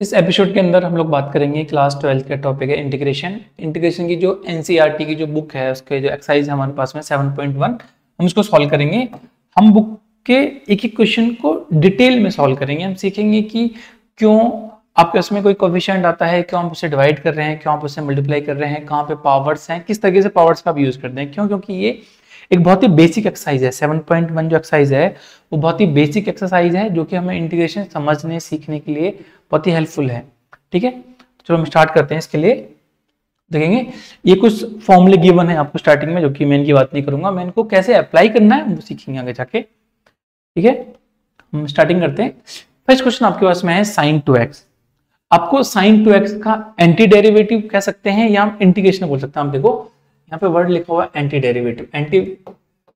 इस एपिसोड के अंदर हम लोग बात करेंगे क्लास 12 का टॉपिक है इंटीग्रेशन। इंटीग्रेशन की जो एनसीईआरटी की जो बुक है उसके जो एक्सरसाइज हमारे पास में 7.1 हम इसको सॉल्व करेंगे। हम बुक के एक एक क्वेश्चन को डिटेल में सॉल्व करेंगे। हम सीखेंगे कि क्यों आपके उसमें कोई कोफिशिएंट आता है, क्यों आप उसे डिवाइड कर रहे हैं, क्यों आप उसे मल्टीप्लाई कर रहे हैं, कहाँ पे पावर्स हैं, किस तरीके से पावर्स का भी यूज करते हैं, क्यों, क्योंकि ये एक बहुत ही बेसिक एक्सरसाइज है। 7.1 जो एक्सरसाइज है वो बहुत ही बेसिक एक्सरसाइज है जो कि हमें इंटीग्रेशन समझने सीखने के लिए बहुत ही हेल्पफुल है। ठीक है, चलो हम स्टार्ट करते हैं। इसके लिए देखेंगे ये कुछ फॉर्मूले गिवन है आपको स्टार्टिंग में, जो कि मैं इनकी बात नहीं करूंगा, मैं इनको कैसे अप्लाई करना है वो सीखेंगे आगे जाके। ठीक है, हम स्टार्टिंग करते हैं। फर्स्ट क्वेश्चन आपके पास में है sin 2x। आपको sin 2x का एंटी डेरिवेटिव कह सकते हैं या हम इंटीग्रेशन बोल सकते हैं। आप देखो यहाँ पे वर्ड लिखा हुआ है एंटी डेरिवेटिव। एंटी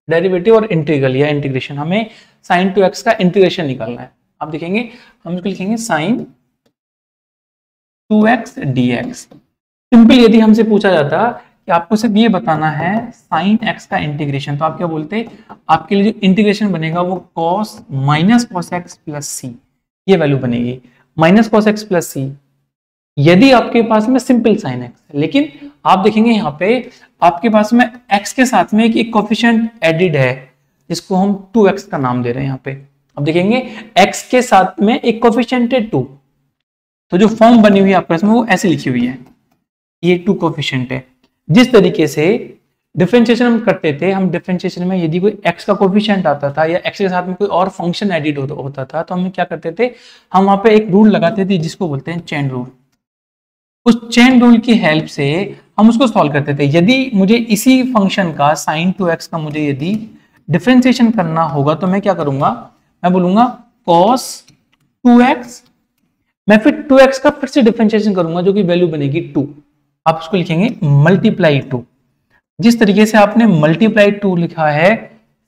डेरिवेटिव और इंटीग्रल या इंटीग्रेशन, हमें sin 2x का इंटीग्रेशन निकालना है। आप देखेंगे हम इसको लिखेंगे sin 2x dx। सिंपल यदि हमसे पूछा जाता कि आपको सिर्फ ये बताना है sin x का इंटीग्रेशन, तो आप क्या बोलते, आपके लिए जो इंटीग्रेशन बनेगा वो cos minus cos x plus c, ये वैल्यू बनेगी minus cos x plus c यदि आपके पास में सिंपल sin x। लेकिन आप देखेंगे यहाँ पे आपके पास में x के साथ में एक कोफिशिएंट एडिड है जिसको हम 2x का नाम दे रहे हैं यहाँ पे। अब देखेंगे x के साथ में एक कोफिशिएंट है 2, तो जो फॉर्म बनी हुई है आपके पास में वो ऐसे लिखी हुई है, ये 2 कोफिशिएंट है। जिस तरीके से डिफरेंशिएशन हम करते थे, हम डिफरेंशिएशन में यदि कोई x का कोफिशिएंट आता था या x के साथ में कोई और फंक्शन एडिड होता था, तो हम क्या करते थे, हम वहां पे एक रूल लगाते थे जिसको बोलते हैं चेन रूल। उस चेन रूल की हेल्प से हम उसको सॉल्व करते थे। यदि मुझे इसी फंक्शन का sin 2x का मुझे यदि डिफरेंशिएशन करना होगा तो मैं क्या करूंगा, मैं बोलूंगा cos 2x, मैं फिर 2x का फिर से डिफरेंशिएशन करूंगा जो कि वैल्यू बनेगी 2। आप उसको लिखेंगे मल्टीप्लाई 2। जिस तरीके से आपने मल्टीप्लाई 2 लिखा है,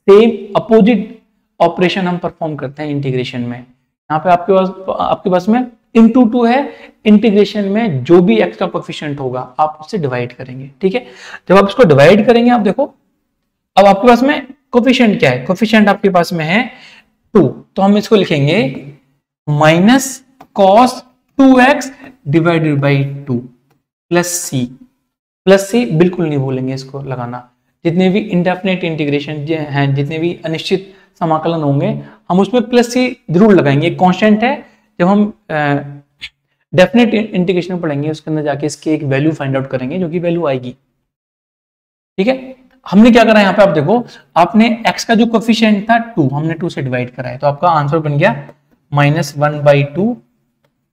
सेम अपोजिट ऑपरेशन हम परफॉर्म करते हैं इंटीग्रेशन में। यहाँ पे आपके पास में इंटू 2 है, इंटीग्रेशन में जो भी x का कोफिशिएंट होगा आप उससे डिवाइड करेंगे। ठीक है, जब आप इसको डिवाइड करेंगे, आप देखो अब आपके पास में कोफिशिएंट क्या है, कोफिशिएंट आपके पास में है 2, तो हम इसको लिखेंगे minus cos 2x divided by 2 plus c। Plus c बिल्कुल नहीं भूलेंगे इसको लगाना। जितने भी इंडेफिनिट इंटीग्रेशन हैं, जितने भी अनिश्चित समाकलन होंगे, हम उसमें प्लस c जरूर लगाएंगे। कांस्टेंट है, जब हम डेफिनेट इंटीग्रेशन पढ़ेंगे उसके अंदर जाके इसकी एक वैल्यू फाइंड आउट करेंगे जो कि वैल्यू आएगी। ठीक है, हमने क्या करा यहाँ पे, आप देखो आपने x का जो कोफिशिएंट था 2, हमने 2 से डिवाइड करा है, तो आपका आंसर बन गया minus 1/2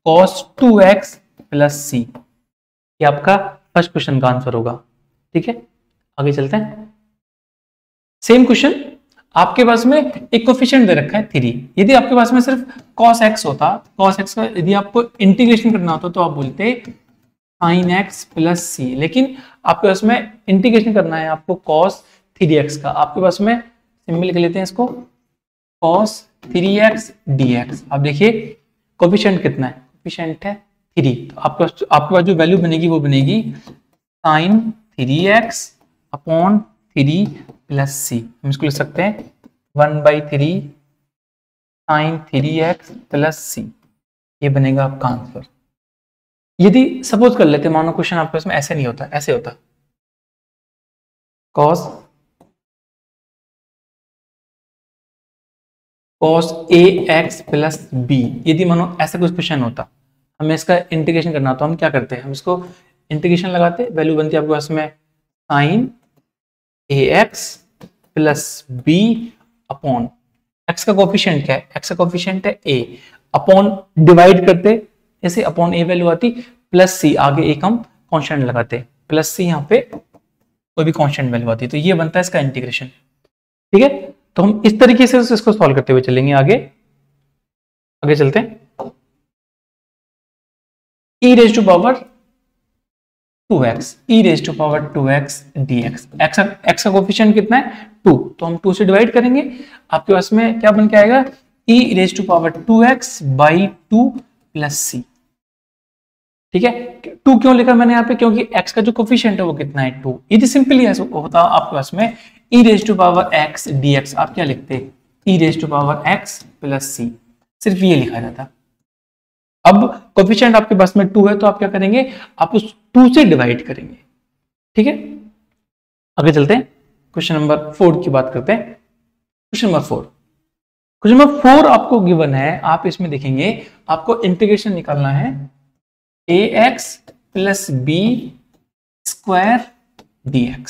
cos 2x plus c। ये आपका फर्स्ट क्वेश्चन का आंसर होगा। ठीक है, आगे चलते हैं। सेम क्वेश्चन, आपके पास में एक कोफिशिएंट दे रखा है 3। यदि आपके पास में सिर्फ cos x होता, cos x का यदि आपको इंटीग्रेशन करना होता तो आप बोलते sin x प्लस c, लेकिन आपके पास में इंटीग्रेशन करना है आपको cos 3x का। आपके पास में सिंपल लिख लेते हैं इसको cos 3x dx। आप देखिए कोफिशिएंट कितना है, कोफिशिएंट है 3, तो आपके पास जो वैल्यू बनेगी वो बनेगी sin 3x upon 3 plus c। हम इसको लिख सकते हैं 1/3 sin 3x प्लस c, ये बनेगा आपका आंसर। यदि सपोज कर लेते, मानो क्वेश्चन आपके पास में ऐसे नहीं होता, ऐसे होता cos ax प्लस b। यदि मानो ऐसा कुछ क्वेश्चन होता, हमें इसका इंटीग्रेशन करना, तो हम क्या करते हैं, हम इसको इंटीग्रेशन लगाते, वैल्यू बनती है आपके पास में sin ax plus b upon x का कोफिशिएंट क्या है, x का कोफिशिएंट है a, अपॉन डिवाइड करते, ऐसे अपॉन a वैल्यू आती, प्लस c आगे एक हम कांस्टेंट लगाते, प्लस c यहाँ पे कोई भी कांस्टेंट वैल्यू आती, तो ये बनता है इसका इंटीग्रेशन। ठीक है, तो हम इस तरीके से इसको सॉल्व करते हुए चलेंगे आगे चलते हैं। e raise to power 2x, e raise to power 2x dx। x का कोफिशिएंट कितना है 2, तो हम 2 से डिवाइड करेंगे, आपके पास में क्या बन के आएगा e raise to power 2x by 2 plus c। ठीक है, 2 क्यों लिखा मैंने यहाँ पे, क्योंकि x का जो कोफिशिएंट है वो कितना है 2। यदि सिंपली ऐसा होता आपके पास में e raise to power x dx, आप क्या लिखते, e raise to power x plus c, सिर्फ ये लिखा जाता। अब कोफिशिएंट आपके पास में 2 है तो आप क्या करेंगे, आप उस 2 से डिवाइड करेंगे। ठीक है, आगे चलते हैं, क्वेश्चन नंबर 4 की बात करते हैं। क्वेश्चन नंबर 4 आपको गिवन है, आप इसमें देखेंगे आपको इंटीग्रेशन निकालना है ax plus B square dx।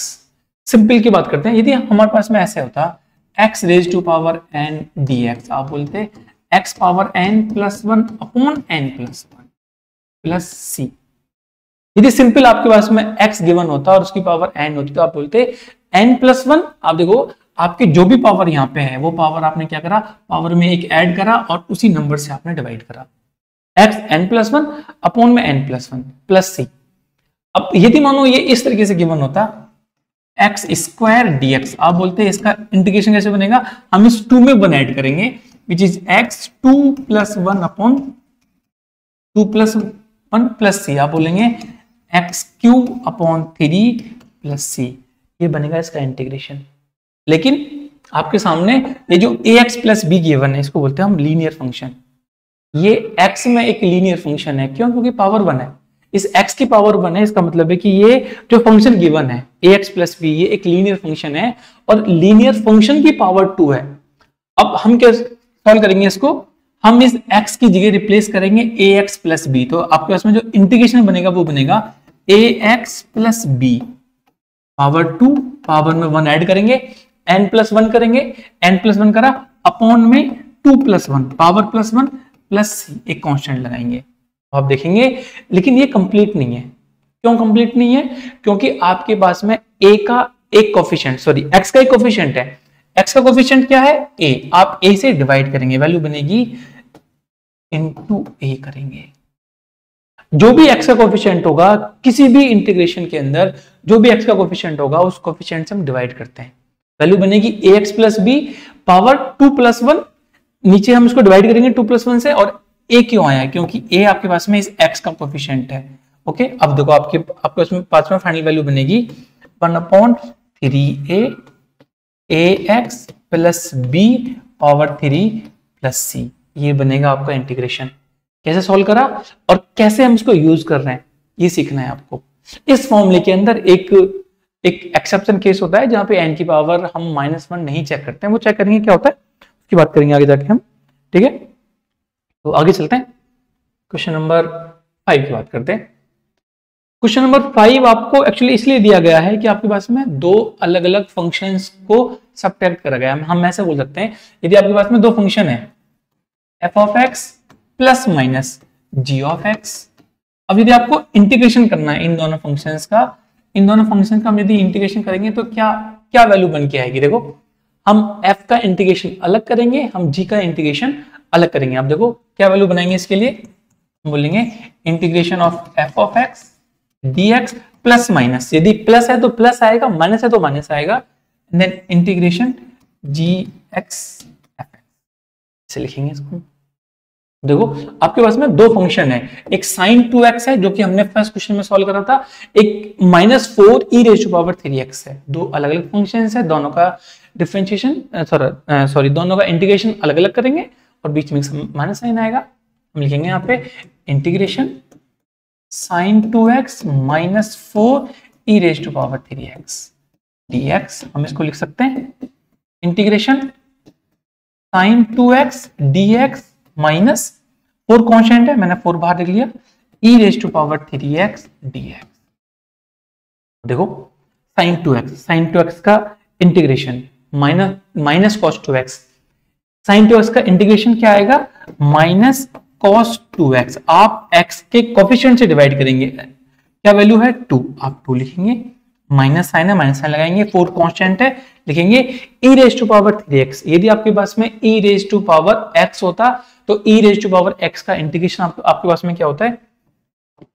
Simple की बात करते हैं, यदि हमारे पास में ऐसे होता x raise to power n dx, आप बोलते x power n plus 1 upon n plus 1 plus c। यदि सिंपल आपके पास में x गिवन होता और उसकी पावर n होती तो आप बोलते n प्लस 1। आप देखो आपके जो भी पावर यहाँ पे है वो पावर आपने क्या करा, पावर में एक ऐड करा और उसी नंबर से आपने डिवाइड करा, x n प्लस 1 अपॉन में n प्लस 1 प्लस c। अब यदि मानो ये इस तरीके से गिवन होता x स्क्वायर dx, आप बोलते हैं इसका इंटीग्रेशन कैसे बनेगा, हम इस 2 में 1 ऐड करेंगे which is x 2 plus 1 upon 2 plus 1 plus c। आप बोलेंगे x cube upon 3 plus c, ये बनेगा इसका इंटीग्रेशन। लेकिन आपके सामने ये जो ax प्लस b गिवन है इसको बोलते हैं हम लीनियर फंक्शन। ये x में एक लीनियर फंक्शन है, क्यों, क्योंकि पावर 1 है, इस x की पावर 1 है, इसका मतलब है कि ये जो फंक्शन गिवन है ax प्लस b ये एक लीनियर फंक्शन है और लीनियर फंक्शन की पावर 2 है। अब हम क्या सॉल्व करेंगे इसको, हम इस x की जगह रिप्लेस करेंगे ax प्लस b, तो आपके पास में जो इंटीग्रेशन बनेगा वो बनेगा ax plus b power 2, power में 1 ऐड करेंगे, n प्लस 1 करेंगे, n प्लस 1 करा अपॉन में 2 plus 1 power plus 1 plus c, एक कांस्टेंट लगाएंगे। तो आप देखेंगे लेकिन ये कंप्लीट नहीं है। क्यों कंप्लीट नहीं है, क्योंकि आपके पास में a का एक कोफिशिएंट, सॉरी x का एक कोफिशिएंट है, x का कोफिशिएंट क्या है a, आप a से डिवाइड करेंगे, वैल्यू बनेगी इनटू a करेंगे। जो भी x का कोफिशिएंट होगा किसी भी इंटीग्रेशन के अंदर, जो भी x का कोफिशिएंट होगा उस कोफिशिएंट से हम डिवाइड करते हैं, वैल्यू बनेगी ax plus b power 2 plus 1, नीचे हम इसको डिवाइड करेंगे 2 प्लस 1 से, और a क्यों आया, क्योंकि a आपके पास में इस x का कोफिशिएंट है। ओके, अब देखो आपके उसमें पांचवा फाइनल वैल्यू बनेगी 1 upon 3a ax plus b power 3 plus c, ये बनेगा आपका इंटीग्रेशन। कैसे सॉल्व करा और कैसे हम इसको यूज कर रहे हैं ये सीखना है आपको। इस फॉर्मूले के अंदर एक एक्सेप्शन केस होता है जहां पे n की पावर हम -1 नहीं चेक करते हैं, वो चेक करेंगे क्या होता है उसकी बात करेंगे आगे जाके हम। ठीक है, तो आगे चलते हैं, क्वेश्चन नंबर 5 की बात करते हैं। क्वेश्चन नंबर 5 आपको एक्चुअली इसलिए दिया गया है कि आपके पास में दो अलग अलग फंक्शंस को सब्ट्रैक्ट करा गया है। हम ऐसे बोल सकते हैं यदि आपके पास में दो फंक्शन है f of x plus minus g of x, अब यदि आपको इंटीग्रेशन करना है इन दोनों फंक्शंस का, इन दोनों फंक्शन का हम यदि इंटीग्रेशन करेंगे तो क्या क्या वैल्यू बन के आएगी। देखो हम f का इंटीग्रेशन अलग करेंगे, हम g का इंटीग्रेशन अलग करेंगे। आप देखो क्या वैल्यू बनाएंगे इसके लिए, हम बोलेंगे integration of f of x dx plus minus, यदि प्लस है तो प्लस आएगा, माइनस है तो माइनस आएगा, देन इंटीग्रेशन gx से लिखेंगे इसको। देखो आपके पास में दो फंक्शन है, एक sin 2x है जो कि हमने फर्स्ट क्वेश्चन में सॉल्व करा था, एक -4 e⁻³ है। दो अलग अलग फंक्शन है, दोनों का डिफरेंशिएशन दोनों का इंटीग्रेशन अलग अलग करेंगे और बीच में माइनस साइन आएगा। हम लिखेंगे यहाँ पे integration sin 2x -4 e⁻³ dx, हम इसको लिख सकते हैं integration sin 2x dx minus 4 constant है, मैंने 4 बाहर लिख लिया, e⁻³ dx। देखो sin 2x का integration minus cos 2x, sin 2x का इंटीग्रेशन क्या आएगा माइनस cos 2x, आप x के कोफिशिएंट से डिवाइड करेंगे, क्या वैल्यू है 2, आप 2 लिखेंगे, माइनस साइन है माइनस साइन लगाएंगे, 4 कांस्टेंट है, लिखेंगे e⁻³ यदि आपके पास में e⁻x होता तो e⁻x का इंटीग्रेशन आपके पास में क्या होता है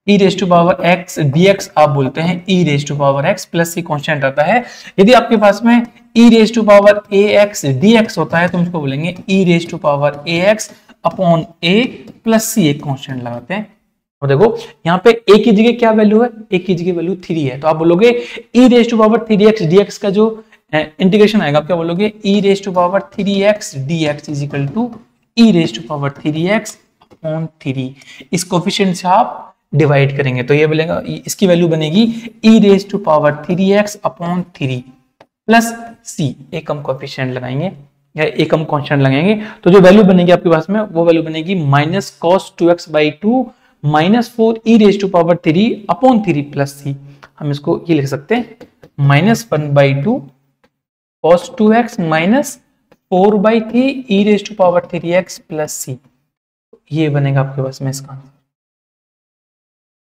e⁻x dx, आप बोलते हैं e⁻x प्लस c कांस्टेंट रहता है। यदि आपके पास में e⁻ax dx होता है तो हम इसको बोलेंगे e⁻ax upon a plus c, एक कांस्टेंट लगाते हैं। और देखो यहाँ पे a की जगह क्या वैल्यू है, a की जगह वैल्यू 3 है, तो आप बोलोगे e⁻3x dx का जो इंटीग्रेशन आएगा आप क्या बोलोगे e⁻3x dx is equal to e⁻3x upon 3, इस कोफिशिएंट से आप डिवाइड करेंगे तो ये बोलेगा, इसकी वैल्यू बनेगी e raise to power 3x upon 3 plus c, एक हम कोफिशिएंट लगाएंगे या एक हम कांस्टेंट लगाएंगे, तो जो वैल्यू बनेगी आपके पास में वो वैल्यू बनेगी minus cos 2x/2 minus 4 e raise to power 3 upon 3 plus c। हम इसको ये लिख सकते हैं minus 1/2 cos 2x minus 4/3 e raise to power 3x plus c। ये बनेगा आपके पास में इसका आंसर।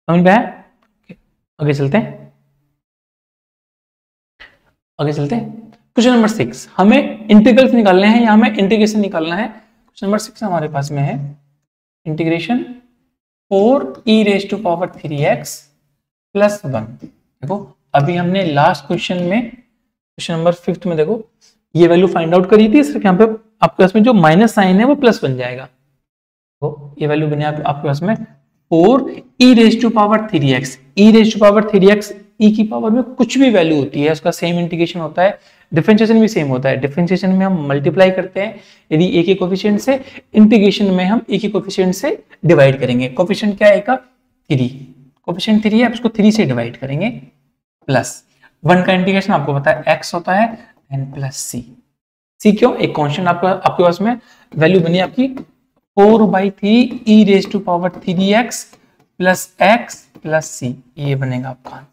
समझ में आया? आगे चलते हैं, आगे चलते हैं। क्वेश्चन नंबर 6, हमें इंटीग्रल्स निकालने हैं या हमें इंटीग्रेशन निकालना है। क्वेश्चन नंबर 6 हमारे पास में है integration 4 e raise to power 3x plus 1। देखो अभी हमने लास्ट क्वेश्चन में, क्वेश्चन नंबर 5 में देखो ये वैल्यू फाइंड आउट करी थी, सिर्फ यहाँ पे आपके पास में जो माइनस साइन है वो प्लस बन जाएगा। तो ये वैल्यू बने आपके पास में 4 e raise to power 3x, e raise to power 3x, e की पावर में कुछ भी वैल्यू होती है उसका सेम इंटीग्रेशन होता है, डिफरेंशिएशन भी सेम होता है। डिफरेंशिएशन में हम मल्टीप्लाई करते हैं यदि a के कोफिशिएंट से, इंटीग्रेशन में हम a के कोफिशिएंट से डिवाइड करेंगे। कोफिशिएंट क्या है, 3, कोफिशिएंट 3 है, आप इसको 3 से डिवाइड करेंगे प्लस 1 का इंटीग्रेशन आपको पता है x होता है एंड प्लस c क्यों, एक कांस्टेंट आपके पास में वैल्यू बनी आपकी 4/3 e raise to power 3x plus x plus c, ये बनेगा आपका आंसर।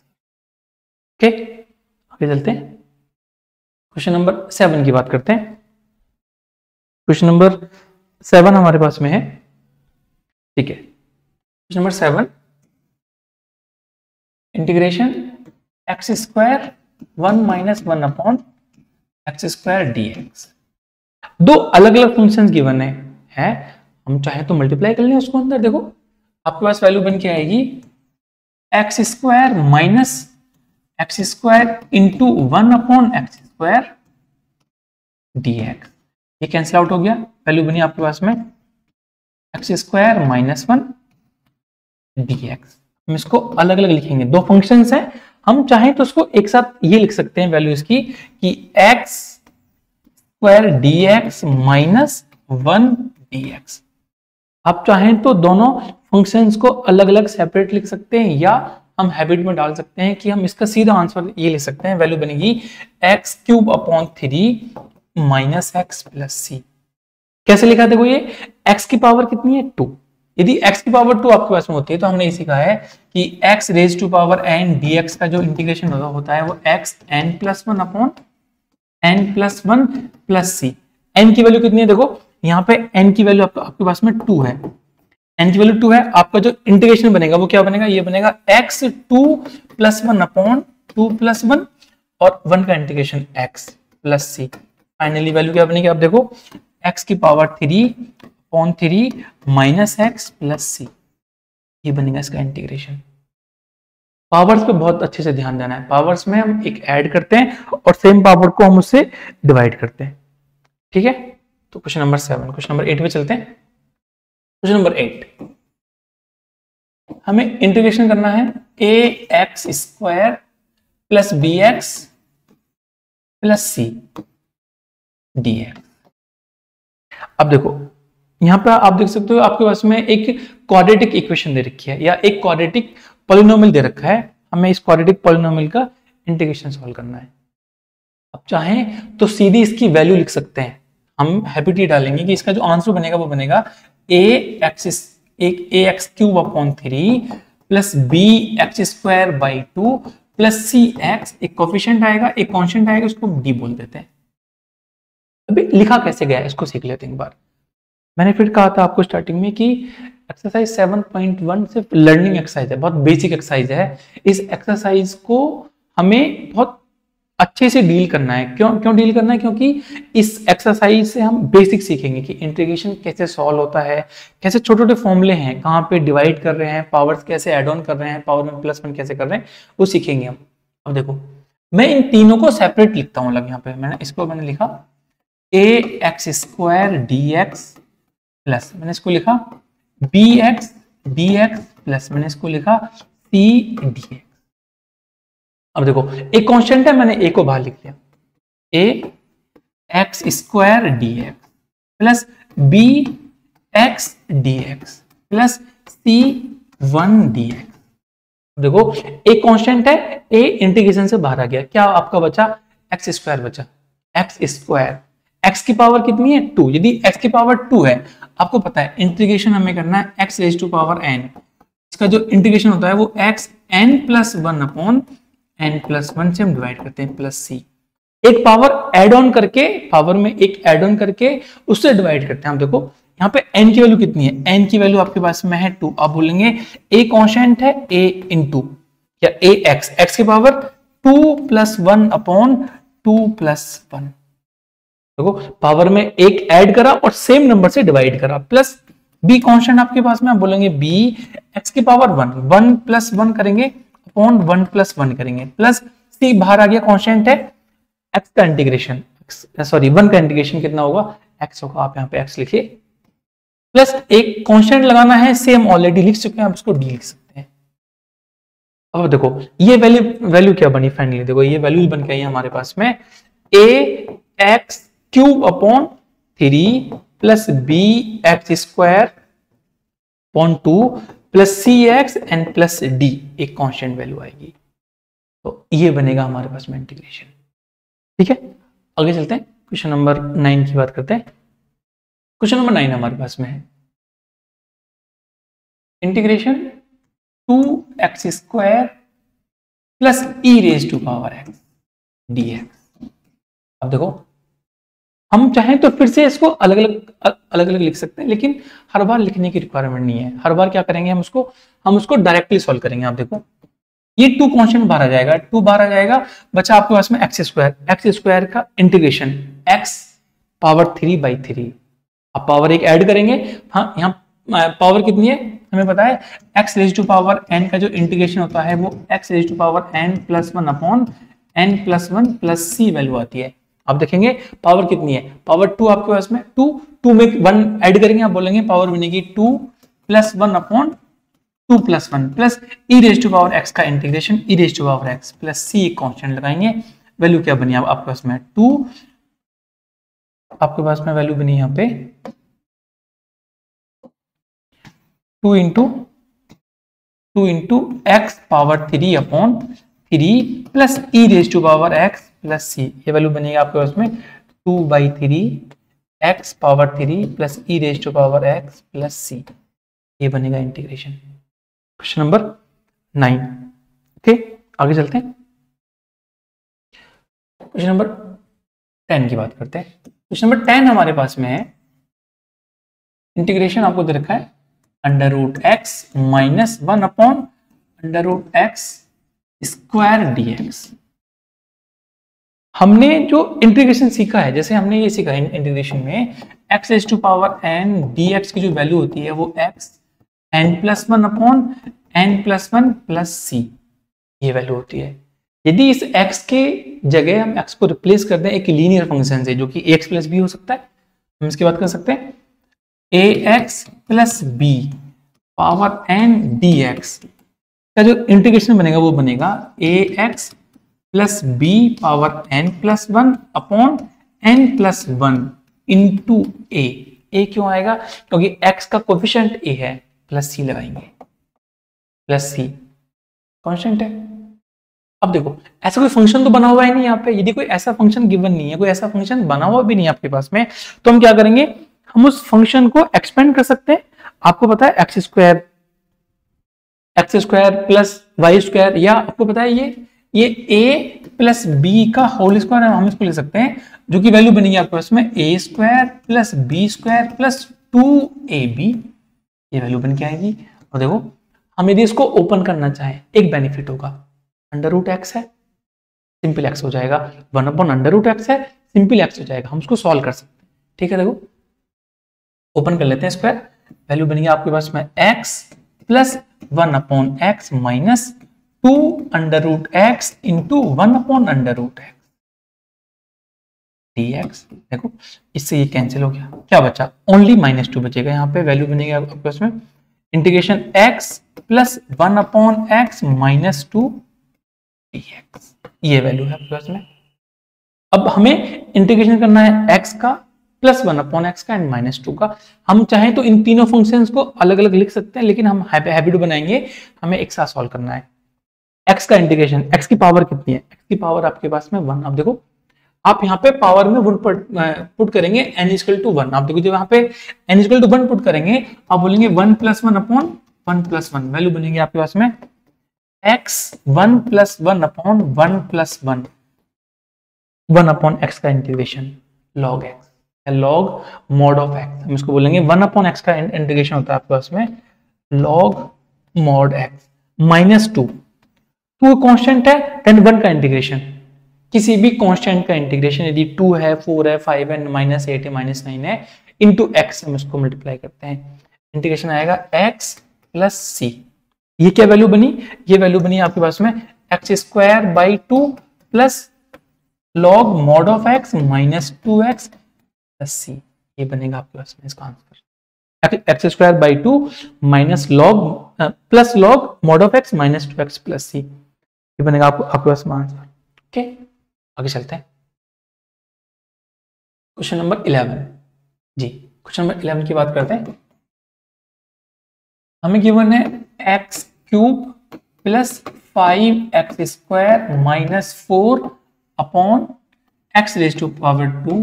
ओके आगे चलते हैं, क्वेश्चन नंबर 7 की बात करते हैं। क्वेश्चन नंबर 7 हमारे पास में है, ठीक है। Question number 7, integration x square 1 minus 1 upon x square dx। दो अलग अलग फंक्शंस गिवन है, हम चाहे तो मल्टीप्लाई कर लें उसको अंदर। देखो आपके पास वैल्यू बन के आएगी x square minus x square into 1 upon x square dx। ये कैंसिल आउट हो गया, वैल्यू बनी आपके पास में एक्स स्क्वायर माइनस 1 dx। हम इसको अलग अलग लिखेंगे, दो फंक्शंस हैं, हम चाहें तो उसको एक साथ ये लिख सकते हैं वैल्यू इसकी कि x square dx minus 1 dx। आप चाहें तो दोनों फंक्शंस को अलग अलग सेपरेट लिख सकते हैं, या हम हैबिट में डाल सकते हैं कि हम इसका सीधा आंसर ये लिख सकते हैं, वैल्यू बनेगी x cube upon 3 minus x plus c. कैसे लिखा देखो, ये x की पावर कितनी है 2, यदि x की पावर 2 आपके पास में होती है तो हमने ये सीखा है कि x raise to power n dx का जो इंटीग्रेशन होता है वो x n plus 1 upon n plus 1 plus c. n की वैल्यू कितनी है देखो, यहाँ पे n की वैल्यू आपके पास में 2 है, n की वैल्यू 2 है, आपका जो इंटीग्रेशन बनेगा वो क्या बनेगा, ये बनेगा x 2 प्लस 1 अपॉन 2 प्लस 1 और 1 का integration x plus c. Finally value क्या बनेगी, आप देखो x की power 3 upon 3 minus x plus c, ये बनेगा इसका इंटीग्रेशन। पावर्स पे बहुत अच्छे से ध्यान देना है, पावर्स में हम एक ऐड करते हैं और सेम पावर को हम उससे डिवाइड करते हैं, ठीक है। तो क्वेश्चन नंबर 7, क्वेश्चन नंबर 8 पे चलते हैं। क्वेश्चन नंबर 8, हमें इंटीग्रेशन करना है a x square plus B x plus C dx। अब देखो यहां पर आप देख सकते हो आपके पास में एक क्वाड्रेटिक इक्वेशन दे रखी है या एक क्वाड्रेटिक पॉलिनोमियल दे रखा है, हमें इस क्वाड्रेटिक पॉलिनोमियल का इंटीग्रेशन सॉल्व करना है। अब चाहें तो सीधी इसकी वैल्यू लिख सकते हैं, हम हैबिट ये डालेंगे कि इसका जो आंसर बनेगा वो बनेगा a x cube upon 3 plus B x square by 2 plus C x, एक कोफिशिएंट आएगा एक कांस्टेंट आएगा, उसको डी बोल देते हैं। अभी लिखा कैसे गया है इसको सीख लेते हैं एक बार। मैंने फिर कहा था आपको स्टार्टिंग में कि एक्सरसाइज 7.1 सिर्फ लर्निंग एक्सरसाइज है, बहुत बेसिक एक्सरसाइज है। इस एक्सरसाइज को हमें बहुत अच्छे से डील करना है। क्यों डील करना है, क्योंकि इस एक्सरसाइज से हम बेसिक सीखेंगे कि इंटीग्रेशन कैसे सॉल्व होता है, कैसे छोटे छोटे फॉर्मूले हैं, कहाँ पे डिवाइड कर रहे हैं, पावर्स कैसे ऐड ऑन कर रहे हैं, पावर में प्लस 1 कैसे कर रहे हैं, वो सीखेंगे हम। अब देखो मैं इन तीनों को सेपरेट लिखता हूँ, यहाँ पे मैंने लिखा a x square D x plus मैंने इसको लिखा B x D x plus मैंने इसको लिखा सी डी एक्स। अब देखो एक कांस्टेंट है, मैंने a को बाहर लिख लिया, a x square D x plus B x D x plus C1 dx। देखो एक कांस्टेंट है, a इंटीग्रेशन से बाहर आ गया, क्या आपका बचा एक्स स्क्वायर बचा, एक्स स्क्वायर, x की पावर कितनी है 2, यदि x की पावर 2 है, आपको पता है इंटीग्रेशन हमें करना है x raise to power n, इसका जो इंटीग्रेशन होता है वो x n plus 1 upon n plus 1 से हम डिवाइड करते हैं प्लस c, एक पावर एड ऑन करके, पावर में एक एड ऑन करके उससे डिवाइड करते हैं। हम देखो यहाँ पे n की वैल्यू कितनी है, n की वैल्यू आपके पास में है 2, आप बोलेंगे a कांस्टेंट है a इंटू या a x की पावर 2 प्लस 1 अपॉन 2 प्लस 1, देखो पावर में एक ऐड करा और सेम नंबर से डिवाइड करा, प्लस b कांस्टेंट आपके पास में, आप बोलेंगे b x की पावर 1 प्लस 1 करेंगे अपॉन 1 प्लस 1 करेंगे, प्लस c बाहर आ गया, कांस्टेंट है x का इंटीग्रेशन, सॉरी 1 का इंटीग्रेशन कितना होगा x होगा, आप यहाँ पे x लिखिए, प्लस एक कांस्टेंट लगाना है, सेम ऑलरेडी लिख चुके हैं, आप इसको d लिख सकते हैं। अब देखो ये वैल्यू क्या बनी फाइनली, देखो ये वैल्यू बन के आई हमारे पास में ax cube upon 3 plus b x square upon 2 plus C x and plus d, एक कांस्टेंट वैल्यू आएगी, तो ये बनेगा हमारे पास में इंटीग्रेशन। ठीक है, आगे चलते हैं, क्वेश्चन नंबर 9 की बात करते हैं। क्वेश्चन नंबर 9 हमारे पास में है integration 2x square plus e raise to power x dx। अब देखो हम चाहें तो फिर से इसको अलग अलग लिख सकते हैं, लेकिन हर बार लिखने की रिक्वायरमेंट नहीं है, हर बार क्या करेंगे हम उसको डायरेक्टली सॉल्व करेंगे। आप देखो ये 2 कांस्टेंट बाहर आ जाएगा, 2 बाहर आ जाएगा, बचा आपके पास में एक्स स्क्वायर का इंटीग्रेशन x पावर 3/3, आप पावर एक ऐड करेंगे, हाँ यहाँ पावर कितनी है हमें पता है, x raise to power n का जो इंटीग्रेशन होता है वो x raise to power n plus 1 upon n plus 1 plus c value आती है। आप देखेंगे पावर कितनी है, पावर 2 आपके पास में, 2 में 1 ऐड करेंगे, आप बोलेंगे पावर बनेगी 2 plus 1 upon 2 plus 1 plus e raise to power x का integration e raise to power x plus c, एक कांस्टेंट लगाएंगे, वैल्यू क्या बनी आपके पास में 2, आपके पास में वैल्यू बनी यहाँ पे 2 into x power 3 upon 3 plus e raise to power x plus c, ये वैल्यू बनेगी आपके पास में 2/3 x power 3 plus e raise to power x plus c, ये बनेगा इंटीग्रेशन। Question number 9। ओके, आगे चलते हैं, क्वेश्चन नंबर 10 की बात करते हैं। क्वेश्चन नंबर 10 हमारे पास में है इंटीग्रेशन, आपको दे रखा है under root x minus 1 upon under root x square dx। हमने जो इंटीग्रेशन सीखा है, जैसे हमने ये सीखा है इंटीग्रेशन में x raise to power n dx की जो वैल्यू होती है वो x n plus 1 upon n plus 1 plus c, ये वैल्यू होती है। यदि इस x के जगह हम x को रिप्लेस कर दें एक लीनियर फंक्शन से, जो कि ax प्लस b हो सकता है, हम इसकी बात कर सकते हैं ax plus b power n dx का जो इंटीग्रेशन बनेगा वो बनेगा ax plus b power n plus 1 upon n plus 1 into a क्यों आएगा, क्योंकि x का कोफिशिएंट a है, प्लस c लगाएंगे, प्लस c कांस्टेंट है। अब देखो ऐसा कोई फंक्शन तो बना हुआ है नहीं यहाँ पे, यदि कोई ऐसा फंक्शन गिवन नहीं है, कोई ऐसा फंक्शन बना हुआ भी नहीं है आपके पास में, तो हम क्या करेंगे, हम उस फंक्शन को एक्सपेंड कर सकते हैं। आपको पता है x square plus Y square, या आपको पता है ये a प्लस बी का होल स्क्वायर है, हम इसको ले सकते हैं, जो कि वैल्यू बनेगी आपके पास में a square plus B square plus 2ab, ये वैल्यू बन के आएगी। और देखो हम यदि इसको ओपन करना चाहें, एक बेनिफिट होगा, अंडर रूट एक्स है, सिंपल एक्स हो जाएगा, 1 अपॉन अंडर रूट एक्स है, सिंपल एक्स हो जाएगा, हम उसको सॉल्व कर सकते हैं। ठीक है, देखो ओपन कर लेते हैं स्क्वायर, वैल्यू बनेगी आपके पास में x plus 1 upon x minus 2 under root x into 1 upon under root x dx। देखो इससे ये कैंसिल हो गया, क्या बचा, ओनली -2 बचेगा, यहाँ पे वैल्यू बनेगी आपके पास में integration x plus 1 upon x minus 2 dx, ये वैल्यू है आपके पास में। अब हमें इंटीग्रेशन करना है x का प्लस 1 अपॉन एक्स का एंड माइनस 2 का। हम चाहें तो इन तीनों फंक्शंस को अलग अलग लिख सकते हैं, लेकिन हम हैबिट बनाएंगे, हमें एक साथ सॉल्व करना है। एक्स का इंटीग्रेशन, एक्स की पावर कितनी है, एक्स की पावर आपके पास में 1। अब देखो आप यहाँ पे पावर में पुट करेंगे n इक्वल टू 1। आप देखो जब यहाँ पे n इक्वल टू 1 पुट करेंगे, आप बोलेंगे 1 प्लस 1 अपॉन 1 प्लस 1, वैल्यू बनेगी आपके पास में x 1 plus 1 upon 1 plus 1, 1 upon x का integration log x, log mod of x, हम इसको बोलेंगे 1 अपॉन एक्स का इंटीग्रेशन होता है आपके पास में log mod x minus 2 constant है, देन 1 का इंटीग्रेशन, किसी भी कांस्टेंट का इंटीग्रेशन यदि 2 है, 4 है, 5 है, -8 है, -9 है, इनटू x हम इसको मल्टीप्लाई करते हैं, इंटीग्रेशन आएगा x प्लस सी। ये क्या वैल्यू बनी, ये वैल्यू बनी आपके पास में x square by 2 plus log mod of x minus 2x plus c. ये बनेगा आपके पास में इसका answer, x square by 2 minus log plus log mod of x minus 2x plus c. ये बनेगा आपके पास में आंसर। ओके, आगे चलते हैं क्वेश्चन नंबर 11 जी। क्वेश्चन नंबर 11 की बात करते हैं। हमें गिवन है x cube plus 5x square minus 4 upon x raise to power 2,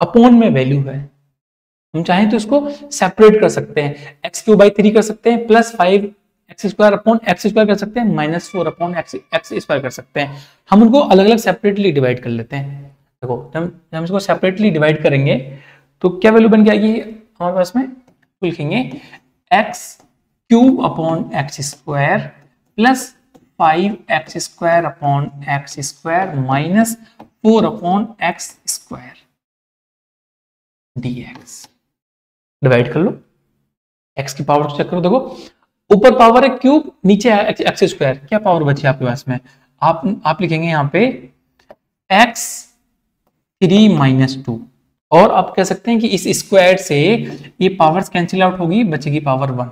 upon में वैल्यू है, हम चाहें तो इसको सेपरेट कर सकते हैं, एक्स क्यूब बाई 3 कर सकते हैं, plus 5 x square upon x square कर सकते हैं, माइनस 4 अपॉन एक्स स्क्वायर कर सकते हैं। हम उनको अलग अलग सेपरेटली डिवाइड कर लेते हैं। देखो जब हम इसको सेपरेटली डिवाइड करेंगे तो क्या वैल्यू बन जाएगी हमारे पास में, लिखेंगे x cube upon x square plus 5x square upon x square minus 4 upon x square dx। Divide कर लो, x की पावर चेक करो, देखो ऊपर पावर है क्यूब, नीचे है एक्स स्क्वायर, क्या पावर बची आपके पास में, आप लिखेंगे यहाँ पे x 3 माइनस 2, और आप कह सकते हैं कि इस स्क्वायर से ये पावर्स कैंसिल आउट होगी, बचेगी पावर 1।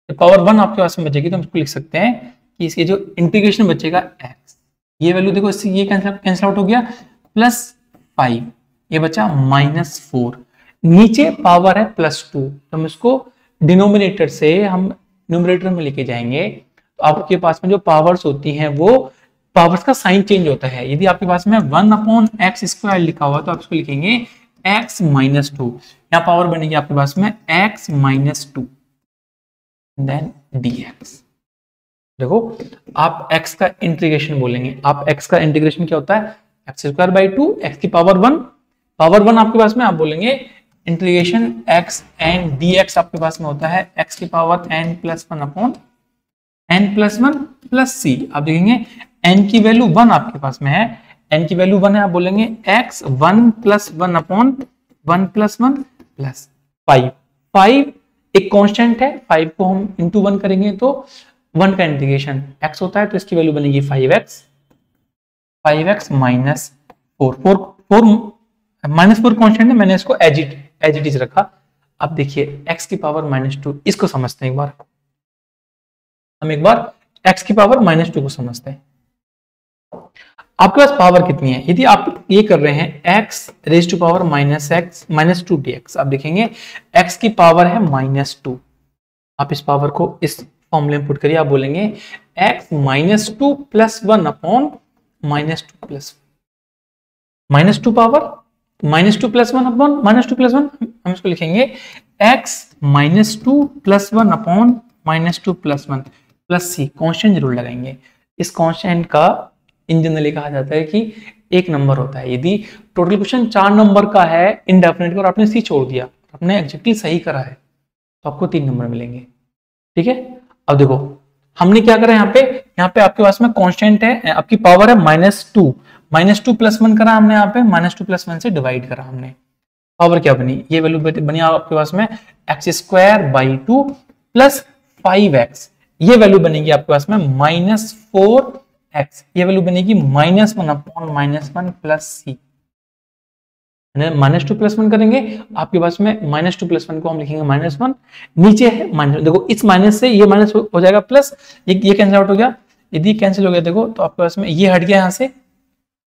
तो पावर 1 आपके पास में बचेगी तो हम इसको लिख सकते हैं कि इसके जो इंटीग्रेशन बचेगा x, ये वैल्यू देखो इससे ये कैंसिल आउट हो गया, प्लस 5, ये बचा माइनस 4, नीचे पावर है प्लस 2, तो हम इसको डिनोमिनेटर से हम न्यूमरेटर में लेके जाएंगे, तो आपके पास में जो पावर्स होती हैं वो पावर्स का साइन चेंज होता है। यदि आपके पास में 1 अपॉन एक्स स्क्वायर लिखा हुआ तो आप इसको लिखेंगे x माइनस 2, यहाँ पावर बनेगी आपके पास में x माइनस 2 देन dx। देखो आप x का इंटीग्रेशन बोलेंगे, आप x का इंटीग्रेशन क्या होता है, एक्स स्क्वायर बाई 2 एक्स की पावर 1, पावर 1 आपके पास में, आप बोलेंगे इंटीग्रेशन x एंड dx आपके पास में होता है x की power n plus 1 upon n plus 1 plus c. आप देखेंगे n की वैल्यू 1 आपके पास में है, n की वैल्यू 1 है, आप बोलेंगे x 1 plus 1 upon 1 plus 1 plus 5। 5 एक कांस्टेंट है, 5 को हम इंटू 1 करेंगे तो 1 का इंटीग्रेशन x होता है, तो इसकी वैल्यू बनेगी 5x माइनस 4 माइनस 4 कॉन्स्टेंट है, मैंने इसको एज इट इज रखा। अब देखिए x की पावर माइनस 2, इसको समझते हैं एक बार, हम एक बार x की पावर माइनस 2 को समझते हैं। आपके पास पावर कितनी है, यदि आप ये कर रहे हैं x raise to power minus 2 dx, आप देखेंगे x की पावर है माइनस 2, आप इस पावर को इस फॉर्मूले में पुट करिए, आप बोलेंगे x minus 2 plus 1 upon minus 2 plus minus 2 power minus 2 plus 1 upon minus 2 plus 1, हम इसको लिखेंगे x minus 2 plus 1 upon minus 2 plus 1 plus c. Constant जरूर लगाएंगे, इस कॉन्स्टेंट का इन जनरली कहा जाता है कि एक नंबर होता है। यदि टोटल क्वेश्चन 4 नंबर का है इनडेफिनेट और आपने सी छोड़ दिया, आपने एग्जैक्टली सही करा है, तो आपको 3 नंबर मिलेंगे। ठीक है, अब देखो हमने क्या करा यहाँ पे आपके पास में कांस्टेंट है, आपकी पावर है माइनस 2 प्लस 1 करा हमने, यहाँ पे माइनस 2 प्लस 1 से डिवाइड करा हमने, पावर क्या बनी, ये वैल्यू बनी आपके पास में x square by 2 plus 5x, ये वैल्यू बनेगी आपके पास में माइनस 4x, ये वैल्यू बनेगी माइनस 1 अपॉन माइनस 1 प्लस सी। माइनस 2 प्लस 1 करेंगे, आपके पास में माइनस 2 प्लस 1 को हम लिखेंगे माइनस 1, नीचे है माइनस, देखो इस माइनस से ये माइनस हो जाएगा प्लस, ये कैंसिल आउट हो गया, यदि कैंसिल हो गया देखो तो आपके पास में ये हट गया, यहाँ से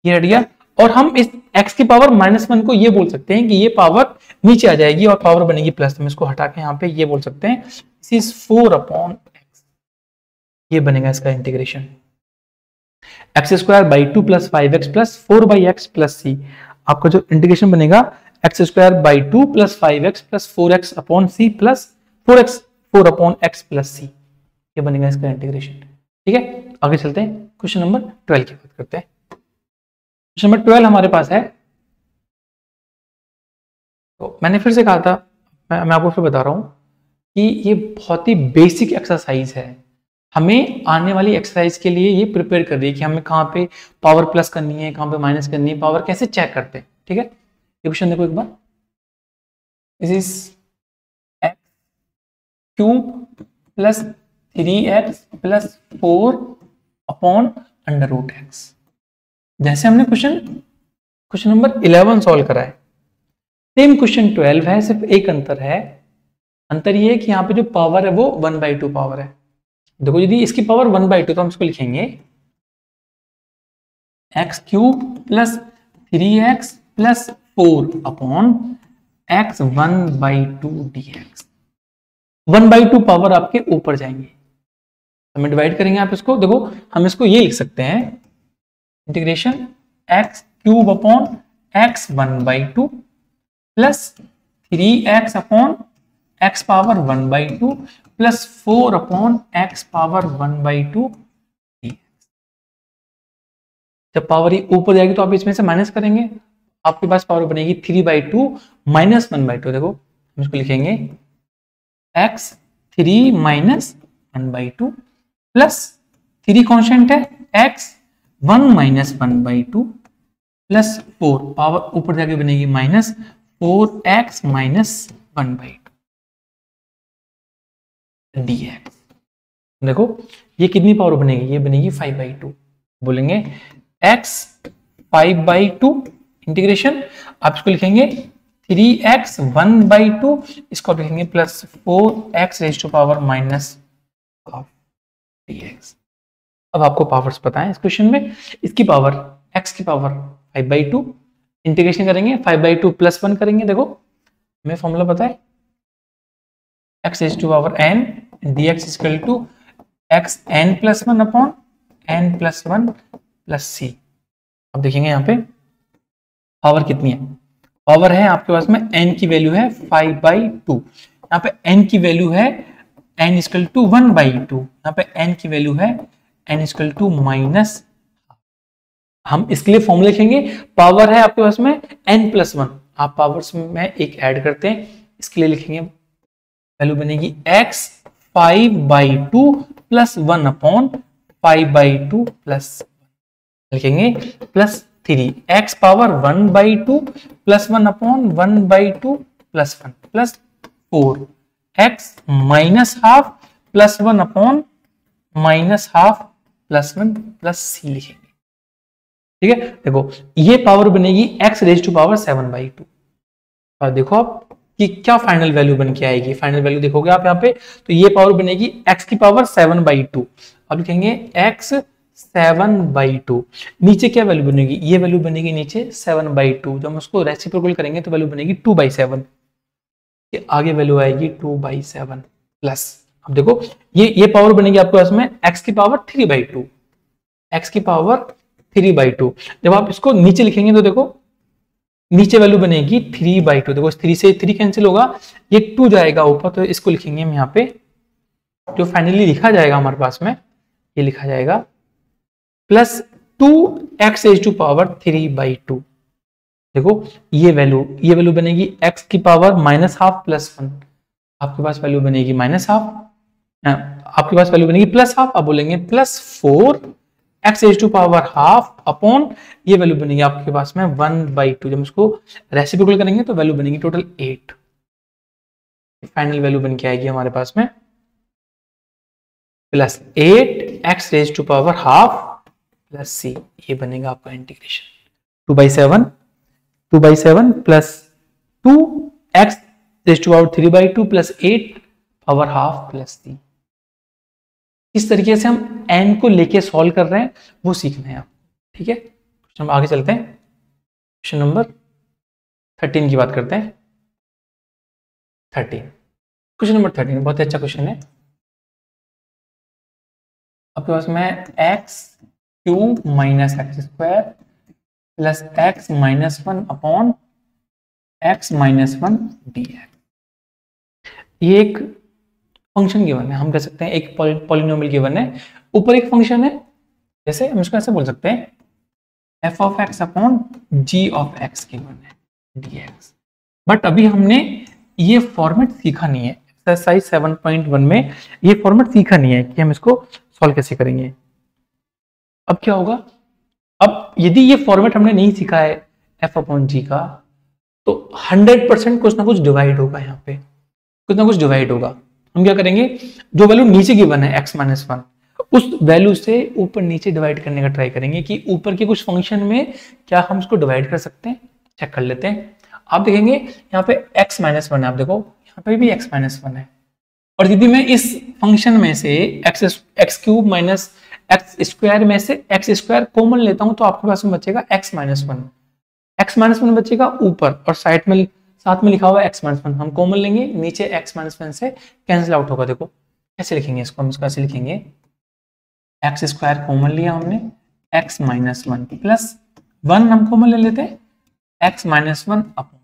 ये हट गया, और हम इस x की पावर -1 को ये बोल सकते हैं कि ये पावर नीचे आ जाएगी और पावर बनेगी प्लस। हम इसको हटा के यहाँ पे ये बोल सकते हैं दिस इज 4/x। ये बनेगा इसका integration x² 2 + 5x + 4/x + c। आपका जो इंटीग्रेशन बनेगा x² 2 + 5x + 4x/c + 4x 4/x + c। ये बनेगा इसका इंटीग्रेशन। ठीक है, आगे चलते हैं, क्वेश्चन नंबर 12 की बात करते हैं। क्वेश्चन नंबर 12 हमारे पास है, तो मैंने फिर से कहा था, मैं आपको फिर बता रहा हूं कि ये बहुत ही बेसिक एक्सरसाइज है। हमें आने वाली एक्सरसाइज के लिए ये प्रिपेयर कर रही है कि हमें कहाँ पे पावर प्लस करनी है, कहाँ पे माइनस करनी है, पावर कैसे चेक करते हैं। ठीक है, ये क्वेश्चन देखो एक बार, this is x³ + 3x + 4/√x। जैसे हमने क्वेश्चन नंबर 11 सॉल्व करा है, सेम क्वेश्चन 12 है, सिर्फ एक अंतर है। अंतर ये है कि यहाँ पे जो पावर है वो 1/2 पावर है। देखो यदि इसकी पावर 1/2 तो हम इसको लिखेंगे x³ + 3x + 4/x 1/2 dx। 1/2 power आपके ऊपर जाएंगे, हमें डिवाइड करेंगे आप इसको। देखो हम इसको ये लिख सकते हैं integration x³ x 1/2 + 3x/x power 1/2 + 4/x power 1/2 dx। जब पावर ये ऊपर जाएगी तो आप इसमें से माइनस करेंगे, आपके पास पावर बनेगी 3/2 - 1/2। देखो हम इसको लिखेंगे x3 - 1/2 प्लस 3 कांस्टेंट है x1 - 1/2 प्लस 4, पावर ऊपर जाके बनेगी -4x - 1/2 dx। देखो ये कितनी पावर बनेगी, ये बनेगी 5/2। बोलेंगे x 5/2 इंटीग्रेशन, आप इसको लिखेंगे 3x 1/2, इसको आप लिखेंगे प्लस 4x -12 dx। अब आपको पावर्स पता है इस क्वेश्चन में, इसकी पावर x की पावर 5/2, इंटीग्रेशन करेंगे 5/2 + 1 करेंगे। देखो हमें फॉर्मूला पता है x n dx = xn + 1/n + 1 + c। अब देखेंगे यहाँ पे पावर कितनी है, पावर है आपके पास में n की वैल्यू है 5/2, यहाँ पे n की वैल्यू है n = 1/2, यहाँ पे n की वैल्यू है n = -, हम इसके लिए फॉर्मूला लिखेंगे, पावर है आपके पास में n + 1, आप पावर्स में एक ऐड करते हैं, इसके लिए लिखेंगे वैल्यू बनेगी x 5/2 + 1/5/2 + लिखेंगे plus 3x power 1/2 + 1/1/2 + 1 plus 4x -½ + 1/−½ + 1 + c लिखेंगे। ठीक है, देखो ये पावर बनेगी x⁻⁷ 7/2। और देखो आप कि क्या फाइनल वैल्यू बन के आएगी, फाइनल वैल्यू देखोगे आप यहाँ पे, तो ये पावर बनेगी x की पावर 7/2। अब लिखेंगे x 7/2, नीचे क्या वैल्यू बनेगी, ये वैल्यू बनेगी नीचे 7/2। जब हम उसको रेसिप्रोकल करेंगे तो वैल्यू बनेगी 2/7, ये आगे वैल्यू आएगी 2/7 प्लस। अब देखो ये पावर बनेगी आपके पास में x की पावर 3/2, x की पावर 3/2। जब आप इसको नीचे लिखेंगे तो देखो नीचे वैल्यू बनेगी 3/2। देखो 3 से 3 कैंसिल होगा, ये 2 जाएगा ऊपर, तो इसको लिखेंगे हम यहाँ पे, जो फाइनली लिखा जाएगा हमारे पास में, ये लिखा जाएगा प्लस 2x⁻³ 3/2। देखो ये वैल्यू बनेगी x की पावर -½ + 1, आपके पास वैल्यू बनेगी -½ आपके पास वैल्यू बनेगी +½ अब बोलेंगे प्लस 4x⁻½ अपॉन ये वैल्यू बनेगी आपके पास में 1/2। जब इसको रेसिप्रोकल करेंगे तो वैल्यू बनेगी टोटल 8। फाइनल वैल्यू बन के आएगी हमारे पास में प्लस 8x⁻½ प्लस c। ये बनेगा आपका integration 2/7 plus 2x⁻³ plus 8/½ plus c। इस तरीके से हम n को लेके सॉल्व कर रहे हैं, वो सीखना है आप। ठीक है, हम आगे चलते हैं। क्वेश्चन नंबर 13 की बात करते हैं। 13, क्वेश्चन नंबर 13 बहुत ही अच्छा क्वेश्चन है। आपके पास में x cube minus x square plus x minus one upon x minus one D x. ये एक फंक्शन गिवन है, हम कह सकते हैं एक पॉलिनोमियल गिवन है, ऊपर एक फंक्शन है, जैसे हम इसको ऐसे बोल सकते हैं F of x upon G of x given है डी एक्स। बट अभी हमने ये फॉर्मेट सीखा नहीं है, एक्सरसाइज 7.1 में ये फॉर्मेट सीखा नहीं है कि हम इसको सॉल्व कैसे करेंगे। अब क्या होगा, अब यदि ये फॉर्मेट हमने नहीं सीखा है एफ अपॉन जी का, तो 100% कुछ ना कुछ डिवाइड होगा, यहाँ पे कुछ ना कुछ डिवाइड होगा। हम क्या करेंगे, जो वैल्यू नीचे गिवन है एक्स माइनस वन, उस वैल्यू से ऊपर नीचे डिवाइड करने का ट्राई करेंगे कि ऊपर के कुछ फंक्शन में क्या हम इसको डिवाइड कर सकते हैं, चेक कर लेते हैं। आप देखेंगे यहाँ पे x माइनस वन है, आप देखो यहाँ पे भी x माइनस वन है, और यदि मैं इस फंक्शन में से x cube minus x square में से एक्स स्क्वायर कॉमन लेता हूं तो आपके पास में बचेगा x minus one, x minus one बचेगा ऊपर, और साइड में साथ में लिखा हुआ है x माइनस वन, हम कॉमन लेंगे, नीचे x माइनस वन से कैंसिल आउट होगा। देखो कैसे लिखेंगे इसको, हम इसको ऐसे लिखेंगे एक्स स्क्वायर कॉमन लिया हमने, x minus one plus one हम कॉमन ले लेते हैं, x माइनस वन अपॉन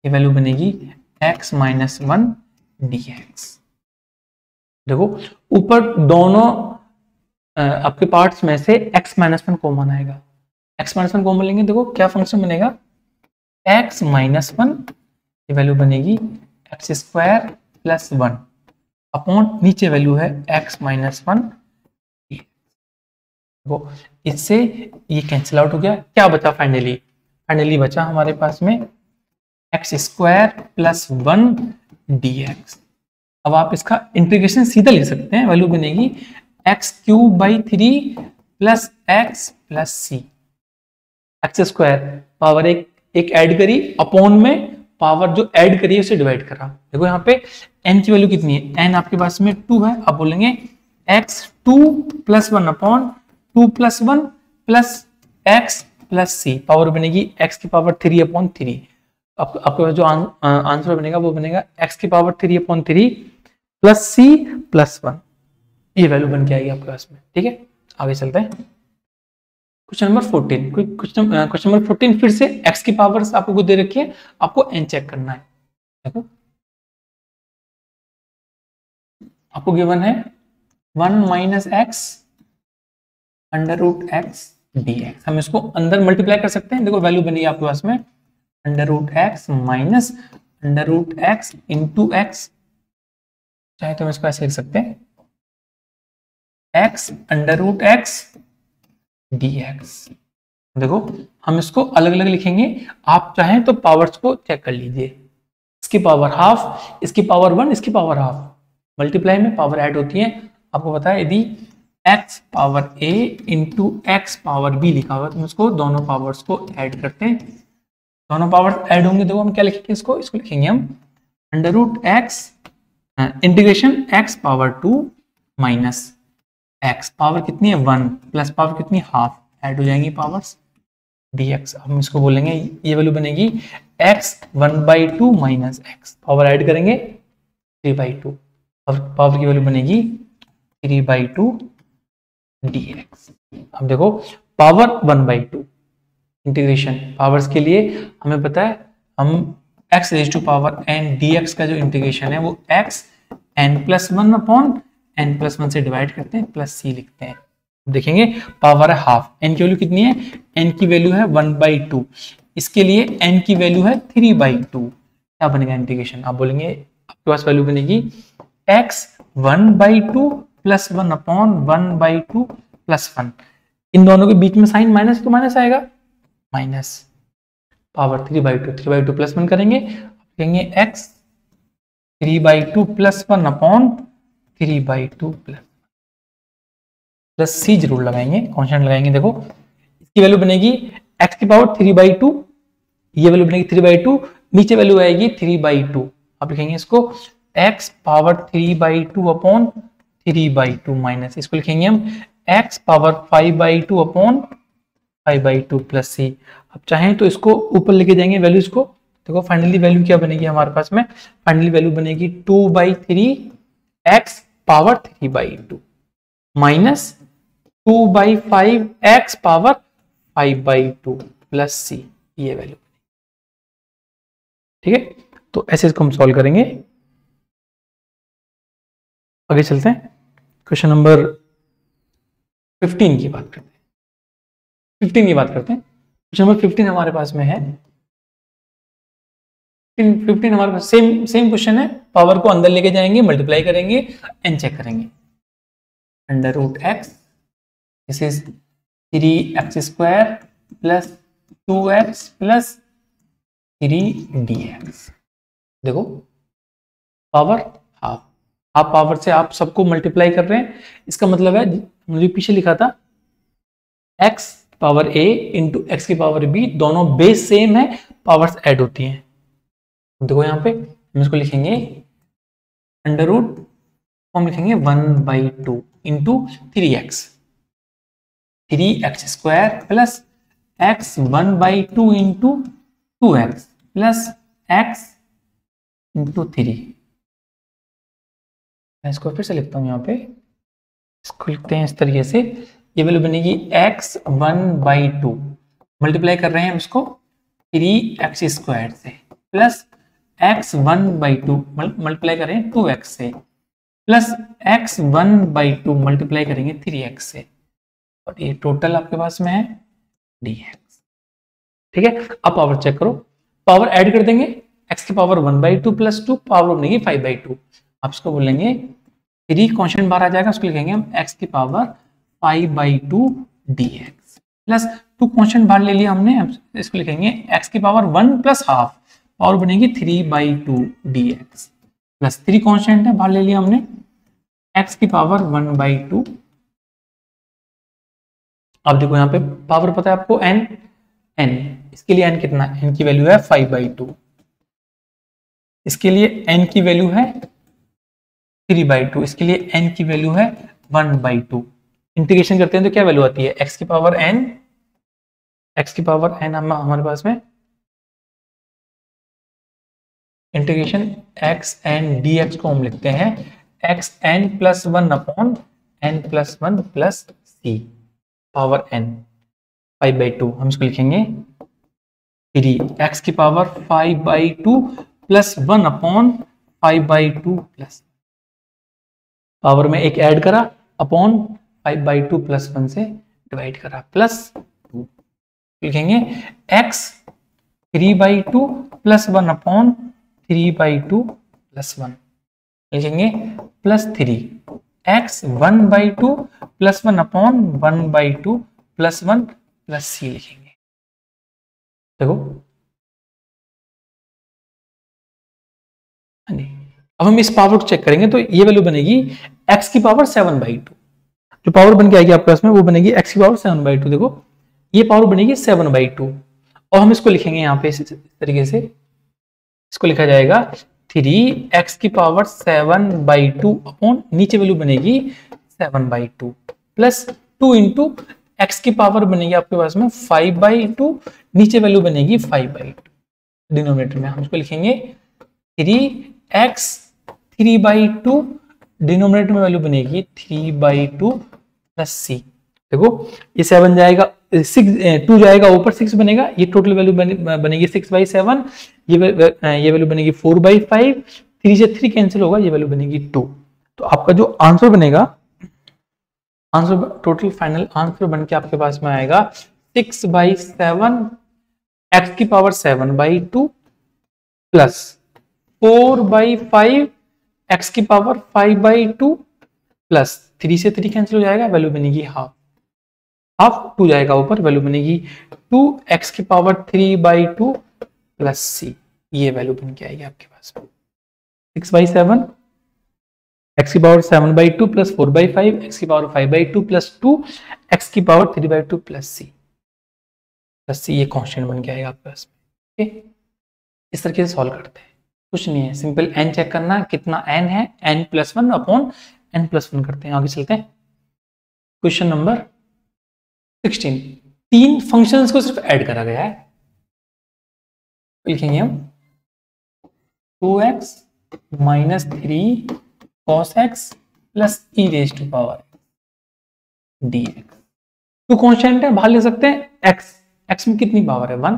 ये वैल्यू बनेगी x minus one D x. देखो ऊपर दोनों आपके पार्ट्स में से x माइनस वन कॉमन आएगा, x माइनस वन कॉमन लेंगे, देखो क्या फंक्शन बनेगा x माइनस वन, ये वैल्यू बनेगी x square plus one upon नीचे वैल्यू है x माइनस वन। देखो इससे ये कैंसिल आउट हो गया, क्या बचा फाइनली बचा हमारे पास में x square plus one D x. अब आप इसका इंटीग्रेशन सीधा ले सकते हैं, वैल्यू बनेगी x cube by three plus x plus C, x square power एक ऐड करी अपॉन में पावर जो ऐड करी है उसे डिवाइड करा। देखो यहाँ पे n की वैल्यू कितनी है, n आपके पास में 2 है, आप बोलेंगे x 2 plus one upon 2 plus one plus x plus c, power बनेगी x की पावर 3 अपॉन थ्री। आपके पास जो आंसर बनेगा वो बनेगा x की power 3 upon three plus c plus one, ये वैल्यू बन के आएगी आपके पास में। ठीक है, आगे चलते हैं। क्वेश्चन नंबर 14, क्वेश्चन नंबर 14 फिर से x की पावर्स आपको दे रखी है, आपको n चेक करना है। देखो आपको गिवन है 1 minus x under root x D x, हम इसको अंदर मल्टीप्लाई कर सकते हैं। देखो वैल्यू बनी आपके पास में under root x minus under root x into x, चाहे तो हम इसको ऐसे लिख सकते हैं x under root x D x. देखो हम इसको अलग अलग लिखेंगे, आप चाहें तो पावर्स को चेक कर लीजिए, इसकी पावर हाफ, इसकी पावर वन, इसकी पावर हाफ, मल्टीप्लाई में पावर ऐड होती है। आपको पता है यदि x power a into x power b लिखा हुआ है तो हम इसको दोनों पावर्स को ऐड करते हैं, दोनों पावर्स ऐड होंगे। देखो हम क्या लिखेंगे, इसको लिखेंगे हम under root x integration x power 2 minus x power कितनी है 1 प्लस पावर कितनी हाफ, ऐड हो जाएंगी पावर्स dx। हम इसको बोलेंगे ये वैल्यू बनेगी x 1/2 minus x, power add करेंगे 3/2, और पावर की वैल्यू बनेगी 3/2 dx। अब देखो पावर 1/2 इंटीग्रेशन पावर्स के लिए हमें पता है, हम x raise to power n dx का जो इंटीग्रेशन है वो x n plus one upon n plus one से डिवाइड करते हैं प्लस c लिखते हैं। देखेंगे पावर है हाफ, n की वैल्यू कितनी है, n की वैल्यू है 1/2, इसके लिए n की वैल्यू है 3/2, क्या बनेगा इंटीग्रेशन, आप बोलेंगे आपके पास वैल्यू बनेगी x 1/2 plus one upon 1/2 plus one, इन दोनों के बीच में साइन माइनस तो माइनस आएगा, माइनस पावर 3/2 प्लस वन करेंगे, कहेंगे x 3/2 plus one upon 3/2 plus c जरूर लगाएंगे, कॉन्स्टेंट लगाएंगे। देखो इसकी वैल्यू बनेगी x की पावर 3/2, ये वैल्यू बनेगी 3/2, नीचे वैल्यू आएगी 3/2, आप लिखेंगे इसको x पावर 3/2 अपॉन 3/2 माइनस, इसको लिखेंगे हम x पावर 5/2 अपॉन 5/2 प्लस सी। अब चाहें तो इसको ऊपर लेके जाएंगे वैल्यूज को। देखो फाइनली वैल्यू क्या बनेगी हमारे पास में, फाइनली वैल्यू बनेगी 2/3 x power 3/2 minus 2/5 x power 5/2 plus c, ये वैल्यू। ठीक है, तो ऐसे इसको हम सॉल्व करेंगे। आगे चलते हैं, क्वेश्चन नंबर 15 की बात करते हैं। 15 की बात करते हैं। क्वेश्चन नंबर 15 हमारे पास में है। 15 हमारे पास सेम क्वेश्चन है। पावर को अंदर लेके जाएंगे, मल्टीप्लाई करेंगे, एन चेक करेंगे। Under root x, this is 3x² plus 2x plus 3dx। देखो पावर हाफ, हाफ पावर से आप सबको मल्टीप्लाई कर रहे हैं। इसका मतलब है मुझे पीछे लिखा था x power a into x की पावर b, दोनों बेस सेम है, पावर्स ऐड होती हैं। देखो यहाँ पे हम इसको लिखेंगे अंडर रूट, हम लिखेंगे 1/2 into 3x, 3x² plus x 1/2 into 2x plus x into 3। मैं इसको फिर से लिखता हूं यहाँ पे, इसको लिखते हैं इस तरीके से। ये वैल्यू बनेगी x 1/2, मल्टीप्लाई कर रहे हैं हम इसको 3x² से, प्लस x 1/2 मल्टीप्लाई कर रहे हैं 2x से, प्लस x 1/2 मल्टीप्लाई करेंगे 3x से, और ये टोटल आपके पास में है dx। ठीक है, अब पावर चेक करो, पावर ऐड कर देंगे, x की पावर 1/2 प्लस 2, पावर बनेगी 5/2। आप इसको बोलेंगे 3 कॉन्स्टेंट बाहर आ जाएगा, उसको लिखेंगे हम x की पावर 5/2 dx, प्लस 2 कॉन्स्टेंट बाहर ले लिया हमने, इसको लिखेंगे x की पावर 1 प्लस हाफ, पावर बनेगी 3/2 dx, प्लस 3 कॉन्स्टेंट है बाहर ले लिया हमने, x की पावर 1/2। अब देखो यहाँ पे पावर पता है आपको n, इसके लिए n कितना, n की वैल्यू है 5/2, इसके लिए n की वैल्यू है 3/2, इसके लिए n की वैल्यू है 1/2। इंटीग्रेशन करते हैं तो क्या वैल्यू आती है, x की पावर n, x की पावर n हमारे पास में इंटीग्रेशन x n dx को हम लिखते हैं x n plus 1 upon n plus 1 plus c power n 5/2। हम इसको लिखेंगे 3x की power 5/2 plus 1 upon 5/2 plus, power में एक ऐड करा, अपॉन 5/2 प्लस 1 से डिवाइड करा, प्लस 2 लिखेंगे x 3/2 प्लस 1 अपॉन 3/2 प्लस 1 लिखेंगे, plus 3 x 1/2 plus 1 upon 1/2 plus 1 plus c लिखेंगे। देखो अब हम इस पावर को चेक करेंगे तो ये वैल्यू बनेगी x की पावर 7/2, जो पावर बन के आएगी आपके पास में वो बनेगी x की पावर 7/2। देखो ये पावर बनेगी 7/2, और हम इसको लिखेंगे यहाँ पे इस तरीके से, इसको लिखा जाएगा 3x की पावर 7/2 अपॉन, नीचे वैल्यू बनेगी 7/2 प्लस 2 इंटू x की पावर बनेगी आपके पास में 5/2, नीचे वैल्यू बनेगी 5/2, डिनोमिनेटर में हम इसको लिखेंगे 3x 3/2, डिनोमिनेटर में वैल्यू बनेगी 3/2 प्लस c। देखो ये 7 जाएगा, 2 जाएगा ऊपर, 6 बनेगा, ये टोटल वैल्यू बनेगी 6/7, ये वैल्यू बनेगी 4/5, 3 से 3 कैंसिल होगा, ये वैल्यू बनेगी 2। तो आपका जो आंसर बनेगा, आंसर टोटल फाइनल आंसर बन के आपके पास में आएगा 6/7 x की पावर 7/2 प्लस 4/5 x की पावर 5/2 प्लस 3 से 3 कैंसिल हो जाएगा, वैल्यू बनेगी हाफ, हाफ 2 जाएगा ऊपर, वैल्यू बनेगी 2x की पावर 3/2 प्लस c, ये वैल्यू बन के आएगी आपके पास 6/7 x की पावर 7/2 प्लस 4/5 x की पावर 5/2 प्लस 2 x की पावर 3/2 प्लस c, ये कांस्टेंट बन के आएगा आपके पास। ठीक, इस तरीके से सॉल्व करते हैं, कुछ नहीं है, सिंपल n चेक करना कितना n है, n plus 1 upon n plus 1 करते हैं। आगे चलते हैं, क्वेश्चन नंबर 16। तीन फंक्शंस को सिर्फ ऐड करा गया है, लिखेंगे हम 2x minus 3 cos x plus e raise to power dx। तो कॉन्स्टेंट है, बाहर ले सकते हैं x, x में कितनी पावर है 1,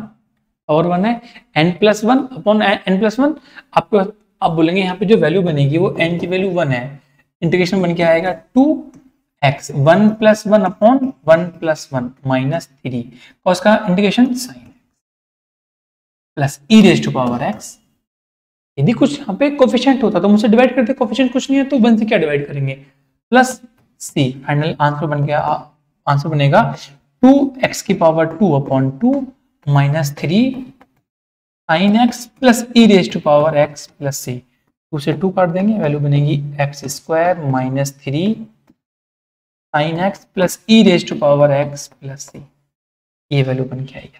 पावर 1 है, n plus one upon n plus one. आपको आप बोलेंगे यहाँ पे जो वैल्यू बनेगी वो n की वैल्यू 1 है, इंटीग्रेशन बन के आएगा 2x 1 plus one upon 1 plus one minus 3 cos का integration sin plus e raise to power x। यदि कुछ यहाँ पे कोफिशिएंट होता तो मुझसे डिवाइड करते, कोफिशिएंट कुछ नहीं है तो 1 से क्या डिवाइड करेंगे, प्लस c। फाइनल आंसर बन गया, आंसर बनेगा 2x की power 2 upon 2 minus 3 sin x plus e raise to power x plus c। 2 से 2 काट देंगे, वैल्यू बनेगी x square minus 3 sin x plus e raise to power x plus c। ये value बन के आएगी,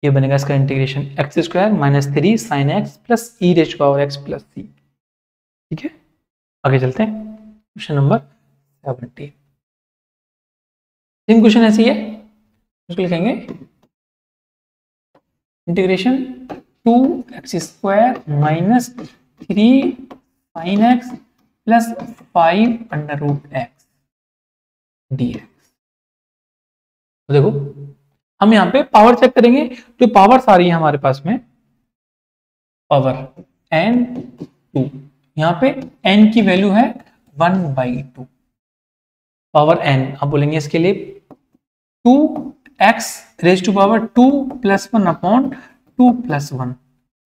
ये बनेगा इसका integration x square minus 3 sine x plus e raise to power x plus c. ठीक है, आगे चलते हैं क्वेश्चन नंबर 70। सेम क्वेश्चन ऐसी है, उसको लिखेंगे integration 2x square minus 3 sine x plus 5 under root x dx। देखो हम यहाँ पे पावर चेक करेंगे, जो पावर्स आ रही है हमारे पास में, पावर n2, यहाँ पे n की वैल्यू है 1/2 पावर n। आप बोलेंगे इसके लिए 2x raise to power 2 plus 1 upon 2 plus 1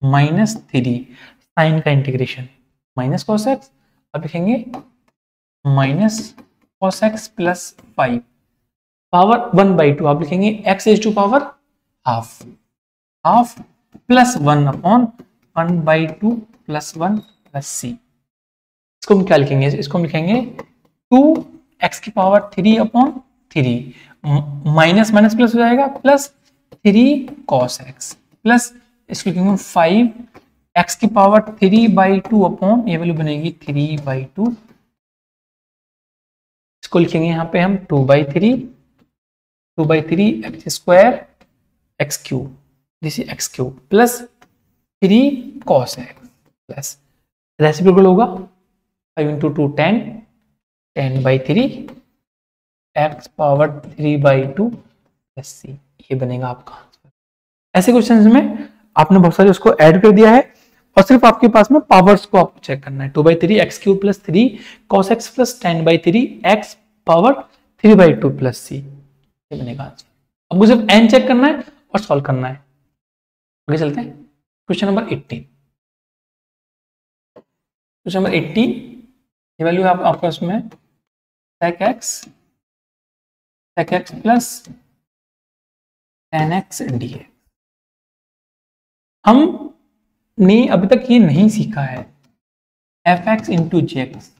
minus 3 sine का इंटीग्रेशन माइनस कॉस एक्स। अब लिखेंगे minus cos x plus 5 power 1/2। आप लिखेंगे x raise to power half plus 1 upon 1/2 plus 1 plus c। इसको हम क्या लिखेंगे, इसको हम लिखेंगे 2x की power 3 upon 3 minus minus plus हो जाएगा प्लस 3 cos x प्लस इसको लिखेंगे 5x की पावर 3/2 अपॉन ये वैल्यू बनेगी 3/2। इसको लिखेंगे यहाँ पे हम 2/3 x square x cube, this is x cube plus 3 cos x plus reciprocal होगा 5 into 2 10/3 x power 3/2 plus c। ये बनेगा आपका आंसर। ऐसे क्वेश्चन में आपने बहुत सारे उसको ऐड कर दिया है और सिर्फ आपके पास में पावर्स को आपको चेक करना है। 2/3 x cube plus 3 cos x plus 10/3 x power 3/2 plus c। ये बनेगा आंसर। आपको सिर्फ n चेक करना है और सॉल्व करना है। आगे चलते हैं क्वेश्चन नंबर 18। क्वेश्चन नंबर 18, ये वैल्यू है आपका उसमें sec x plus tan x dx। हमने अभी तक ये नहीं सीखा है fx इंटू jx।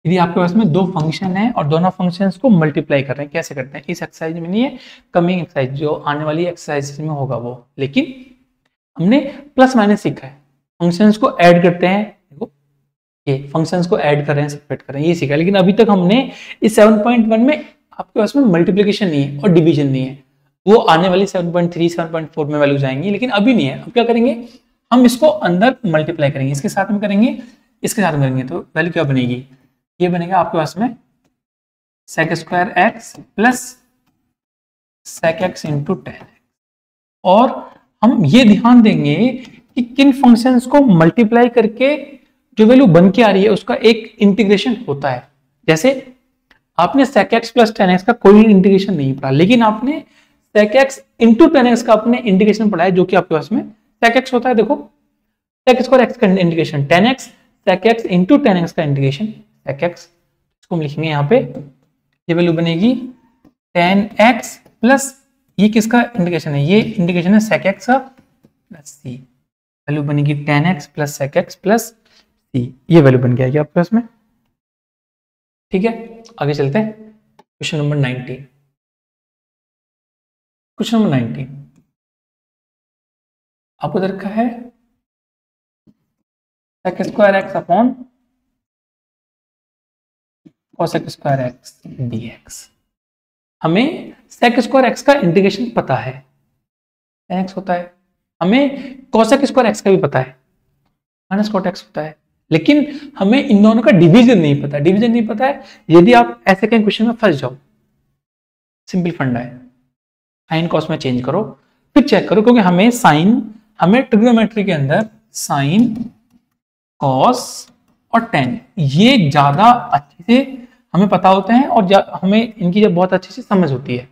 यदि आपके पास में दो फंक्शन है और दोनों फंक्शंस को मल्टीप्लाई कर रहे हैं, कैसे करते हैं, इस एक्सरसाइज में नहीं है, कमिंग एक्सरसाइज जो आने वाली एक्सरसाइज में होगा वो। लेकिन हमने प्लस माइनस सीखा है, फंक्शंस को ऐड करते हैं, देखो ये फंक्शंस को ऐड कर रहे हैं, सेपरेट कर रहे हैं, ये सीखा है। लेकिन अभी तक हमने इस 7.1 में आपके पास में मल्टीप्लीकेशन नहीं है और डिवीजन नहीं है, वो आने वाली 7.3 7.4 में वैल्यूज आएंगी, लेकिन अभी नहीं है। अब क्या करेंगे, हम इसको अंदर मल्टीप्लाई करेंगे, इसके साथ में करेंगे, इसके साथ में करेंगे, तो वैल्यू क्या बनेगी, ये बनेगा आपके पास में sec square x plus sec x into tan। और हम ये ध्यान देंगे कि किन फंक्शंस को मल्टीप्लाई करके जो वैल्यू बन के आ रही है उसका एक इंटीग्रेशन होता है। जैसे आपने sec x plus tan x का कोई इंटीग्रेशन नहीं पढ़ा, लेकिन आपने sec x into tan x का अपने इंटीग्रेशन पढ़ा है, जो कि आपके पास में sec x होता है। देखो sec स्क्वायर x का integration tan x, sec x into tan x का इंटीग्रेशन sec x। इसको हम लिखेंगे यहाँ पे, ये वैल्यू बनेगी tan x प्लस ये किसका इंटीग्रेशन है, ये इंटीग्रेशन है sec x का प्लस c। वैल्यू बनेगी tan x plus sec x plus c। ये वैल्यू बन गया आपके पास में। ठीक है, आगे चलते हैं क्वेश्चन नंबर 19। क्वेश्चन नंबर 19 आपको दे रखा है sec square x upon cos x square x dx। हमें sec स्क्वायर x का इंटीग्रेशन पता है, tan x होता है, हमें cosec स्क्वायर x का भी पता है, माइनस cot x होता है, लेकिन हमें इन दोनों का डिवीजन नहीं पता। डिवीजन नहीं पता है, यदि आप ऐसे कहीं क्वेश्चन में फंस जाओ, सिंपल फंडा है, साइन कॉस में चेंज करो फिर चेक करो, क्योंकि हमें ट्रिग्नोमेट्री के अंदर साइन कॉस और टेन ये ज्यादा अच्छे से हमें पता होते हैं और हमें इनकी जब बहुत अच्छे से समझ होती है।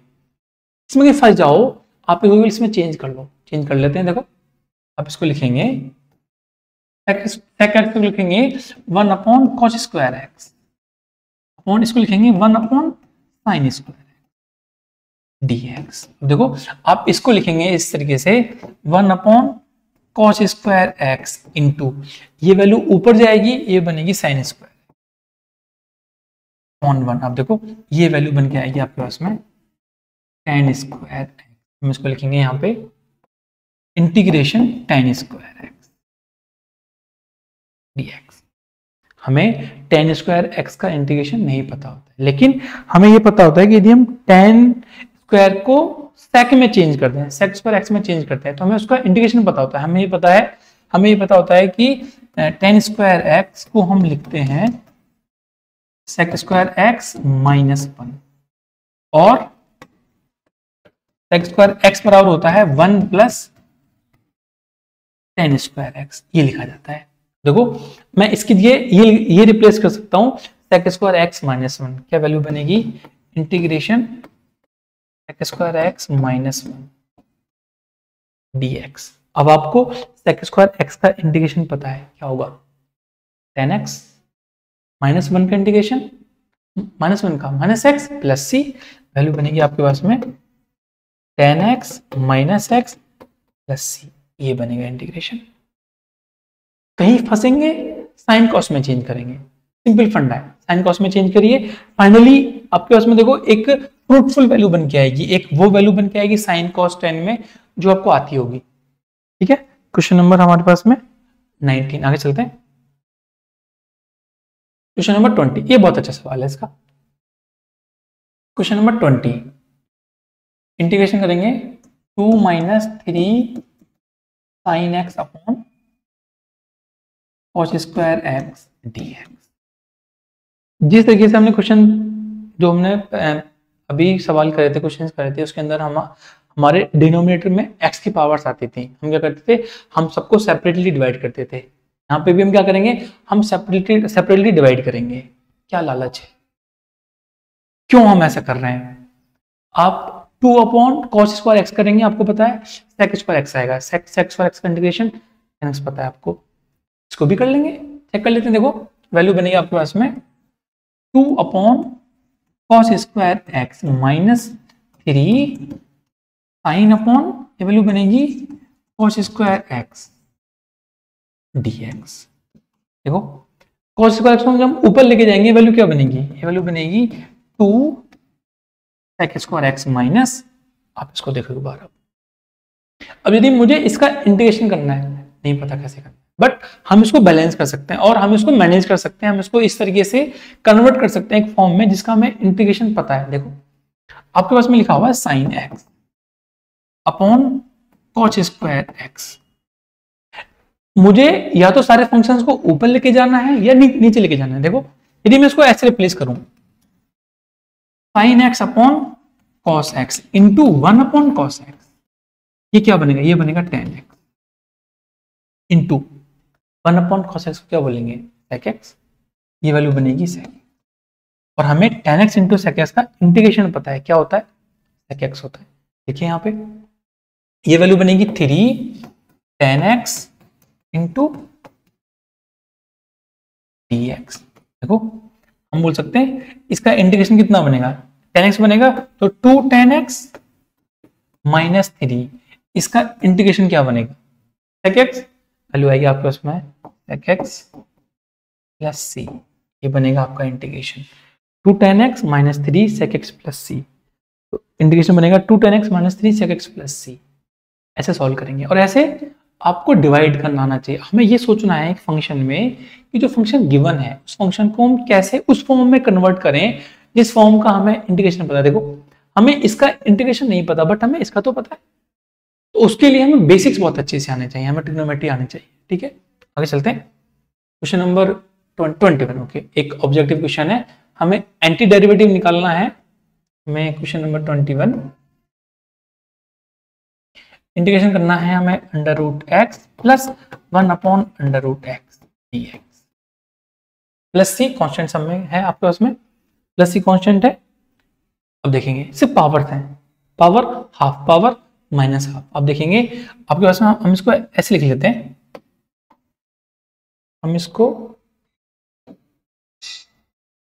इसमें फंस जाओ आप इसमें चेंज कर लो, चेंज कर लेते हैं। देखो आप इसको लिखेंगे sec x लिखेंगे 1 upon cos square x upon इसको लिखेंगे 1 अपॉन साइन स्क्वायर dx। देखो आप इसको लिखेंगे इस तरीके से 1 upon cos square x into ये वैल्यू ऊपर जाएगी, ये बनेगी साइन स्क्वायर अपॉन 1। अब देखो ये वैल्यू बन के आएगी आपके पास में tan स्क्वायर x। हम इसको लिखेंगे यहाँ पे integration tan square x dx। हमें tan स्क्वायर x का इंटीग्रेशन नहीं पता होता है, लेकिन हमें ये पता होता है कि यदि हम tan स्क्वायर को sec में चेंज करते हैं, sec स्क्वायर x में चेंज करते हैं, तो हमें उसका इंटीग्रेशन पता होता है। हमें ये पता होता है कि tan स्क्वायर x को हम लिखते हैं sec स्क्वायर x माइनस 1 और sec स्क्वायर x बराबर होता है 1 प्लस tan स्क्वायर x, ये लिखा जाता है। देखो मैं इसके लिए ये रिप्लेस कर सकता हूं sec स्क्वायर x माइनस 1, क्या वैल्यू बनेगी integration sec square x minus 1 dx। अब आपको sec स्क्वायर x का इंटीग्रेशन पता है, क्या होगा tan x माइनस 1 का इंटीग्रेशन माइनस 1 का minus x plus c, value बनेगी आपके पास में tan x minus x plus c, ये बनेगा इंटीग्रेशन। कहीं फंसेंगे साइन कॉस में चेंज करेंगे, सिंपल फंडा है, साइन कॉस में चेंज करिए, फाइनली आपके पास में देखो एक फ्रूटफुल वैल्यू बन के आएगी, एक वो वैल्यू बन के आएगी साइन कॉस 10 में जो आपको आती होगी। ठीक है, क्वेश्चन नंबर हमारे पास में 19, आगे चलते हैं। क्वेश्चन नंबर 20, ये बहुत अच्छा सवाल है इसका। क्वेश्चन नंबर 20 इंटीग्रेशन करेंगे 2 minus 3 sine x upon cos square x dx। जिस तरीके से हमने क्वेश्चन जो हमने अभी सवाल करे थे, क्वेश्चन करे थे, उसके अंदर हमारे डिनोमिनेटर में x की पावर्स आती थी, हम क्या करते थे, हम सबको सेपरेटली डिवाइड करते थे। यहाँ पे भी हम क्या करेंगे, हम सेपरेटली डिवाइड करेंगे। क्या लालच है, क्यों हम ऐसा कर रहे हैं? आप 2 अपॉन cos स्क्वायर x करेंगे, आपको पता है sec स्क्वायर x आएगा, sec स्क्वायर x का इंटीग्रेशन पता है आपको, इसको भी कर लेंगे, चेक कर लेते हैं। देखो वैल्यू बनेगी आपके पास में 2 upon cos square x minus 3 sine upon ये वैल्यू बनेगी cos स्क्वायर x dx। देखो cos स्क्वायर x को जब ऊपर लेके जाएंगे वैल्यू क्या बनेगी, ये वैल्यू बनेगी 2 sec स्क्वायर x माइनस, आप इसको देखो दोबारा। अब यदि मुझे इसका इंटीग्रेशन करना है, नहीं पता कैसे करना, बट हम इसको बैलेंस कर सकते हैं और हम इसको मैनेज कर सकते हैं, हम इसको इस तरीके से कन्वर्ट कर सकते हैं एक फॉर्म में जिसका हमें इंटीग्रेशन पता है। देखो आपके पास में लिखा हुआ है sine x upon cos square x. मुझे या तो सारे फंक्शंस को ऊपर लेके जाना है या नीचे लेके जाना है। देखो यदि मैं इसको ऐसे रिप्लेस करूं, sine x upon cos x into 1 upon cos x, ये क्या बनेगा, ये बनेगा tan x into 1 upon cos x को क्या बोलेंगे sec x, ये वैल्यू बनेगी sec। और हमें tan x into sec x का इंटीग्रेशन पता है, क्या होता है sec x होता है। देखिए यहाँ पे ये वैल्यू बनेगी 3 tan x इंटू dx। देखो हम बोल सकते हैं इसका इंटीग्रेशन कितना बनेगा, tan x बनेगा तो 2 tan x माइनस 3, इसका इंटीग्रेशन क्या बनेगा sec x, वैल्यू आएगी आपके पास में sec x प्लस c, ये बनेगा आपका integration 2 tan x minus 3 sec x plus c। तो इंटीग्रेशन बनेगा 2 tan x minus 3 sec x plus c। ऐसे सॉल्व करेंगे और ऐसे आपको डिवाइड करना आना चाहिए। हमें ये सोचना है एक फंक्शन में कि जो फंक्शन गिवन है उस फंक्शन को हम कैसे उस फॉर्म में कन्वर्ट करें जिस फॉर्म का हमें इंटीग्रेशन पता है। देखो हमें इसका इंटीग्रेशन नहीं पता, बट हमें इसका तो पता है, तो उसके लिए हमें बेसिक्स बहुत अच्छे से आने चाहिए, हमें ट्रिग्नोमेट्री आनी चाहिए। ठीक है, आगे चलते हैं। Question number 21। ओके, एक ऑब्जेक्टिव क्वेश्चन है, हमें एंटी डेरिवेटिव निकालना है। हमें क्वेश्चन नंबर 21 इंटीग्रेशन करना है हमें under root x plus 1 upon under root x D x plus c constant सब में है आपके पास में, प्लस सी कॉन्स्टेंट है। अब देखेंगे सिर्फ पावर है, power half power minus half. अब देखेंगे आपके पास में, हम इसको ऐसे लिख लेते हैं, हम इसको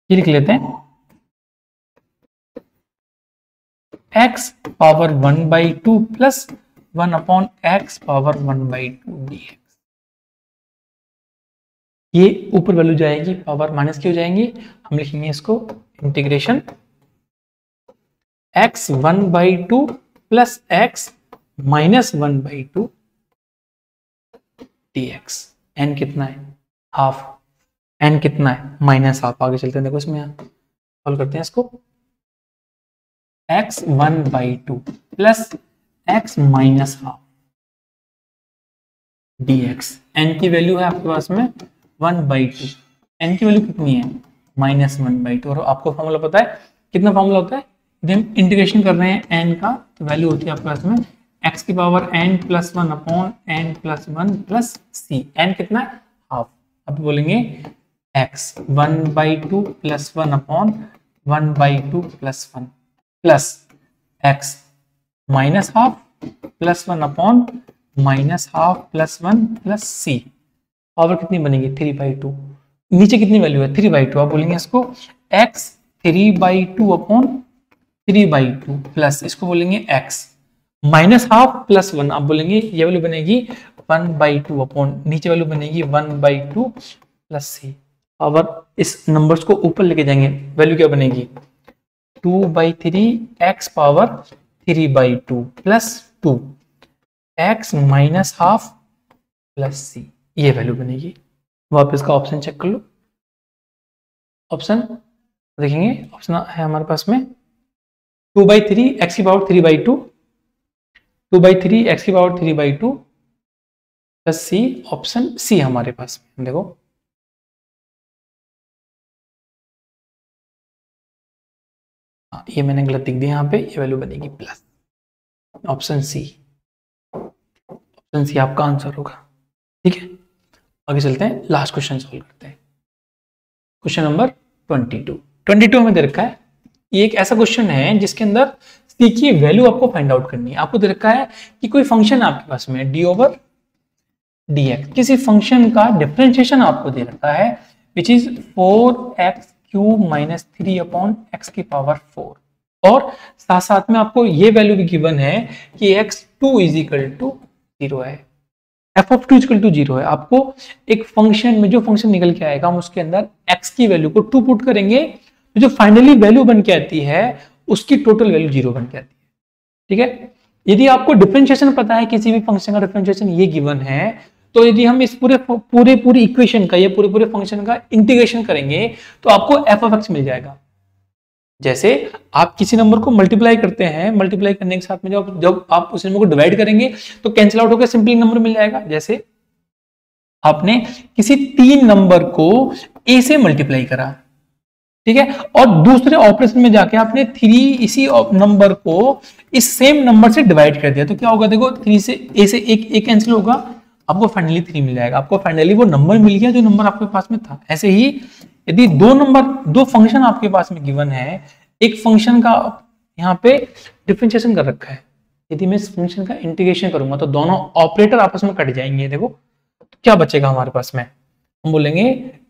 ये लिख लेते हैं, x power 1/2 plus 1 upon x power 1/2 dx। ये ऊपर वैल्यू जाएगी, पावर माइनस की हो जाएंगी, हम लिखेंगे इसको integration x 1/2 plus x minus 1/2 dx। n कितना है? हाफ। n कितना है? Minus half. आगे चलते हैं, देखो इसमें सॉल्व करते हैं इसको, x 1/2 plus x minus half dx। n की वैल्यू है आपके पास में 1/2, n की वैल्यू कितनी है? माइनस 1/2। और आपको फॉर्मूला पता है, कितना फॉर्मूला होता है? यदि हम इंटीग्रेशन कर रहे हैं n का, तो वैल्यू होती है आपके पास में x की power n plus 1 upon n plus 1 plus c। n कितना है? हाफ। अब बोलेंगे x 1/2 plus 1 upon 1/2 plus 1 plus x minus half plus 1 upon minus half plus 1 plus c। Power कितनी बनेगी? 3/2। नीचे कितनी वैल्यू है? 3/2। आप बोलेंगे इसको x 3/2 अपॉन 3/2 प्लस इसको बोलेंगे x माइनस हाफ प्लस 1। आप बोलेंगे ये वैल्यू बनेगी 1/2 अपॉन नीचे वैल्यू बनेगी 1/2 प्लस c। पावर इस नंबर्स को ऊपर लेके जाएंगे, वैल्यू क्या बनेगी? 2/3 x power 3/2 plus 2 x minus half plus c। ये वैल्यू बनेगी। वापस का ऑप्शन चेक कर लो। ऑप्शन देखेंगे, ऑप्शन है हमारे पास में 2/3 x की पावर 3/2, 2/3 x की power 3/2 plus c। Option C हमारे पास में, देखो ये मैंने गलत लिख दिया यहाँ पे, ये वैल्यू बनेगी plus. Option C, option C आपका आंसर होगा। ठीक है, आगे चलते हैं, लास्ट क्वेश्चन सॉल्व करते हैं। क्वेश्चन नंबर 22 में दे रखा है, ये एक ऐसा क्वेश्चन है जिसके अंदर सी की वैल्यू आपको फाइंड आउट करनी है। आपको दे रखा है कि कोई फंक्शन आपके पास में डी ओवर डी एक्स, किसी फंक्शन का डिफरेंशिएशन आपको दे रखा है which is 4x³ minus 3 upon x की पावर 4, और साथ साथ में आपको ये वैल्यू भी गिवन है कि x2 इज इक्वल टू 0 है, f(2) इक्वल टू 0 है। आपको एक फंक्शन में जो फंक्शन निकल के आएगा, हम उसके अंदर x की वैल्यू को 2 पुट करेंगे, तो जो फाइनली वैल्यू बन के आती है उसकी टोटल वैल्यू 0 बन के आती है। ठीक है, यदि आपको डिफरेंशिएशन पता है किसी भी फंक्शन का डिफरेंशिएशन ये गिवन है, तो यदि हम इस पूरे इक्वेशन का, ये पूरे फंक्शन का इंटीग्रेशन करेंगे तो आपको f(x) मिल जाएगा। जैसे आप किसी नंबर को मल्टीप्लाई करते हैं, मल्टीप्लाई करने के साथ में जब आप उस नंबर को डिवाइड करेंगे तो कैंसिल आउट होकर सिंपली नंबर मिल जाएगा। जैसे आपने किसी 3 नंबर को a से मल्टीप्लाई करा, ठीक है, और दूसरे ऑपरेशन में जाके आपने 3 इसी नंबर को इस सेम नंबर से डिवाइड कर दिया, तो क्या होगा? देखो 3 से a से एक कैंसिल होगा, आपको फाइनली 3 मिल जाएगा। आपको फाइनली वो नंबर मिल गया जो नंबर आपके पास में था। ऐसे ही यदि दो फंक्शन आपके पास में गिवन है, एक फंक्शन का यहाँ पे डिफरेंशिएशन कर रखा है, यदि मैं इस फंक्शन का इंटीग्रेशन करूंगा तो दोनों ऑपरेटर आपस में कट जाएंगे। देखो तो क्या बचेगा हमारे पास में? हम बोलेंगे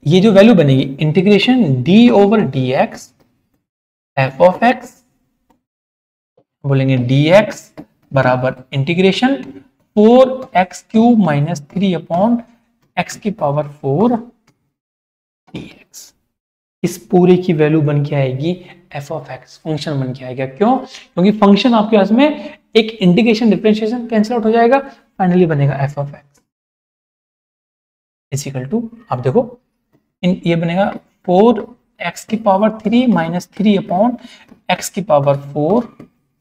ये जो वैल्यू बनेगी integration d over dx f(x), बोलेंगे dx बराबर integration 4x³ minus 3 upon x की पावर 4 dx। इस पूरे की वैल्यू बन के आएगी f(x), फंक्शन बन के आएगा। क्यों? क्योंकि फंक्शन आपके पास में एक इंटीग्रेशन डिफरेंशिएशन कैंसिल आउट हो जाएगा, फाइनली बनेगा f(x) इज इक्वल टू, आप देखो ये बनेगा 4x की पावर 3 माइनस 3 अपॉन x की पावर 4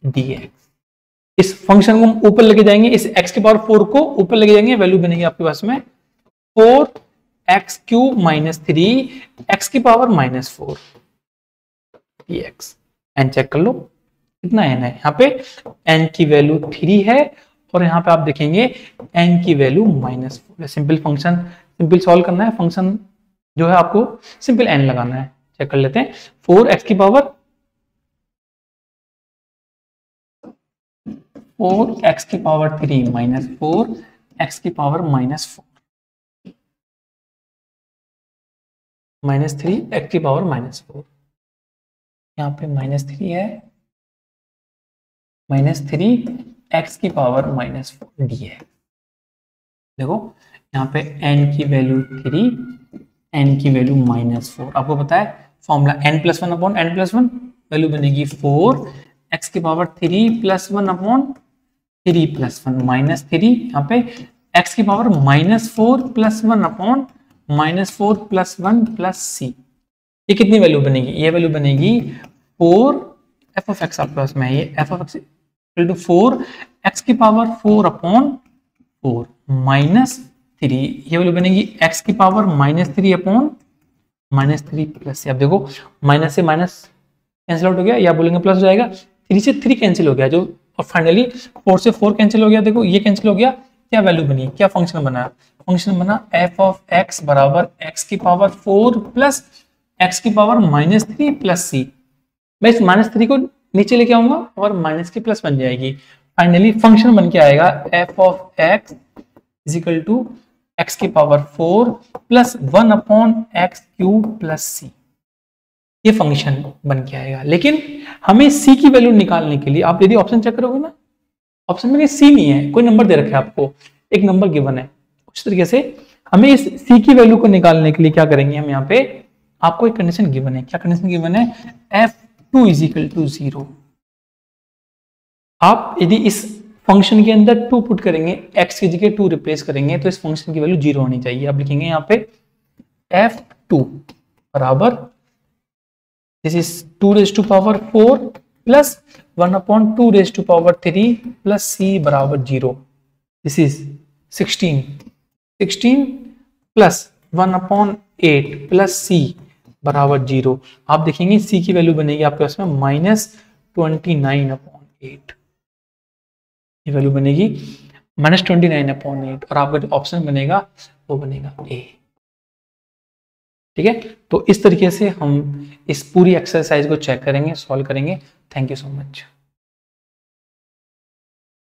dx। इस फंक्शन को हम ऊपर लेके जाएंगे, इस x की पावर 4 को ऊपर लेके जाएंगे, वैल्यू बनेगी आपके पास में 4x³ माइनस 3 x की पावर माइनस 4 dx। एन चेक कर लो कितना n है, यहाँ पे n की वैल्यू 3 है और यहाँ पे आप देखेंगे n की value -4। Simple function, simple solve करना है, फंक्शन जो है आपको सिंपल n लगाना है। चेक कर लेते हैं, 4x की पावर 3 माइनस 4 x की पावर -4 -3 x की पावर -4, यहाँ पे -3 है, -3 x की पावर -4 dx। देखो यहाँ पे n की वैल्यू 3, n की वैल्यू -4। आपको पता है formula n+1 upon n+1, value बनेगी 4 x की पावर 3 + 1 अपॉन 3 + 1 -3, यहाँ पे x की पावर -4 + 1 अपॉन -4 + 1 + c। ये कितनी वैल्यू बनेगी, ये वैल्यू बनेगी 4 f(x) आपके पास में है, ये f(x) = 4 x की पावर 4 अपॉन 4 -3, ये वैल्यू बनेगी x की पावर -3 अपॉन -3 + c। अब देखो माइनस से माइनस कैंसिल आउट हो गया, या बोलेंगे प्लस हो जाएगा, 3 से 3 कैंसिल हो गया जो, और फाइनली 4 से 4 कैंसिल हो गया। देखो ये कैंसिल हो गया, क्या वैल्यू बनी, क्या फंक्शन बना, फंक्शन बना f(x) बराबर x की पावर 4 प्लस x की पावर -3 + c। मैं इस -3 को नीचे लेके आऊंगा और माइनस की प्लस बन जाएगी। फाइनली फंक्शन बन के आएगा f(x) = x की पावर 4 + 1 अपॉन x³ + c। ये फंक्शन बन के आएगा। लेकिन हमें c की वैल्यू निकालने के लिए, आप यदि ऑप्शन चेक करोगे ना, ऑप्शन में c नहीं है, कोई नंबर दे रखा है आपको, एक नंबर गिवन है। उस तरीके से हमें इस c की वैल्यू को निकालने के लिए क्या करेंगे, हम यहाँ पे आपको एक कंडीशन गिवन है। क्या कंडीशन गिवन है, f2 = 0। आप यदि इस फंक्शन के अंदर 2 पुट करेंगे, x की जगह 2 रिप्लेस करेंगे, तो इस फंक्शन की वैल्यू 0 होनी चाहिए। आप लिखेंगे यहाँ पे f2 बराबर, this is 2⁴ plus 1/2⁻³ plus c बराबर 0। This is 16 plus 1/8 plus c बराबर 0। आप देखेंगे c की वैल्यू बनेगी आपके पास में -29/8। ये वैल्यू बनेगी -29/8 और आपका जो ऑप्शन बनेगा वो बनेगा ए। ठीक है, तो इस तरीके से हम इस पूरी एक्सरसाइज को चेक करेंगे, सॉल्व करेंगे। Thank you so much.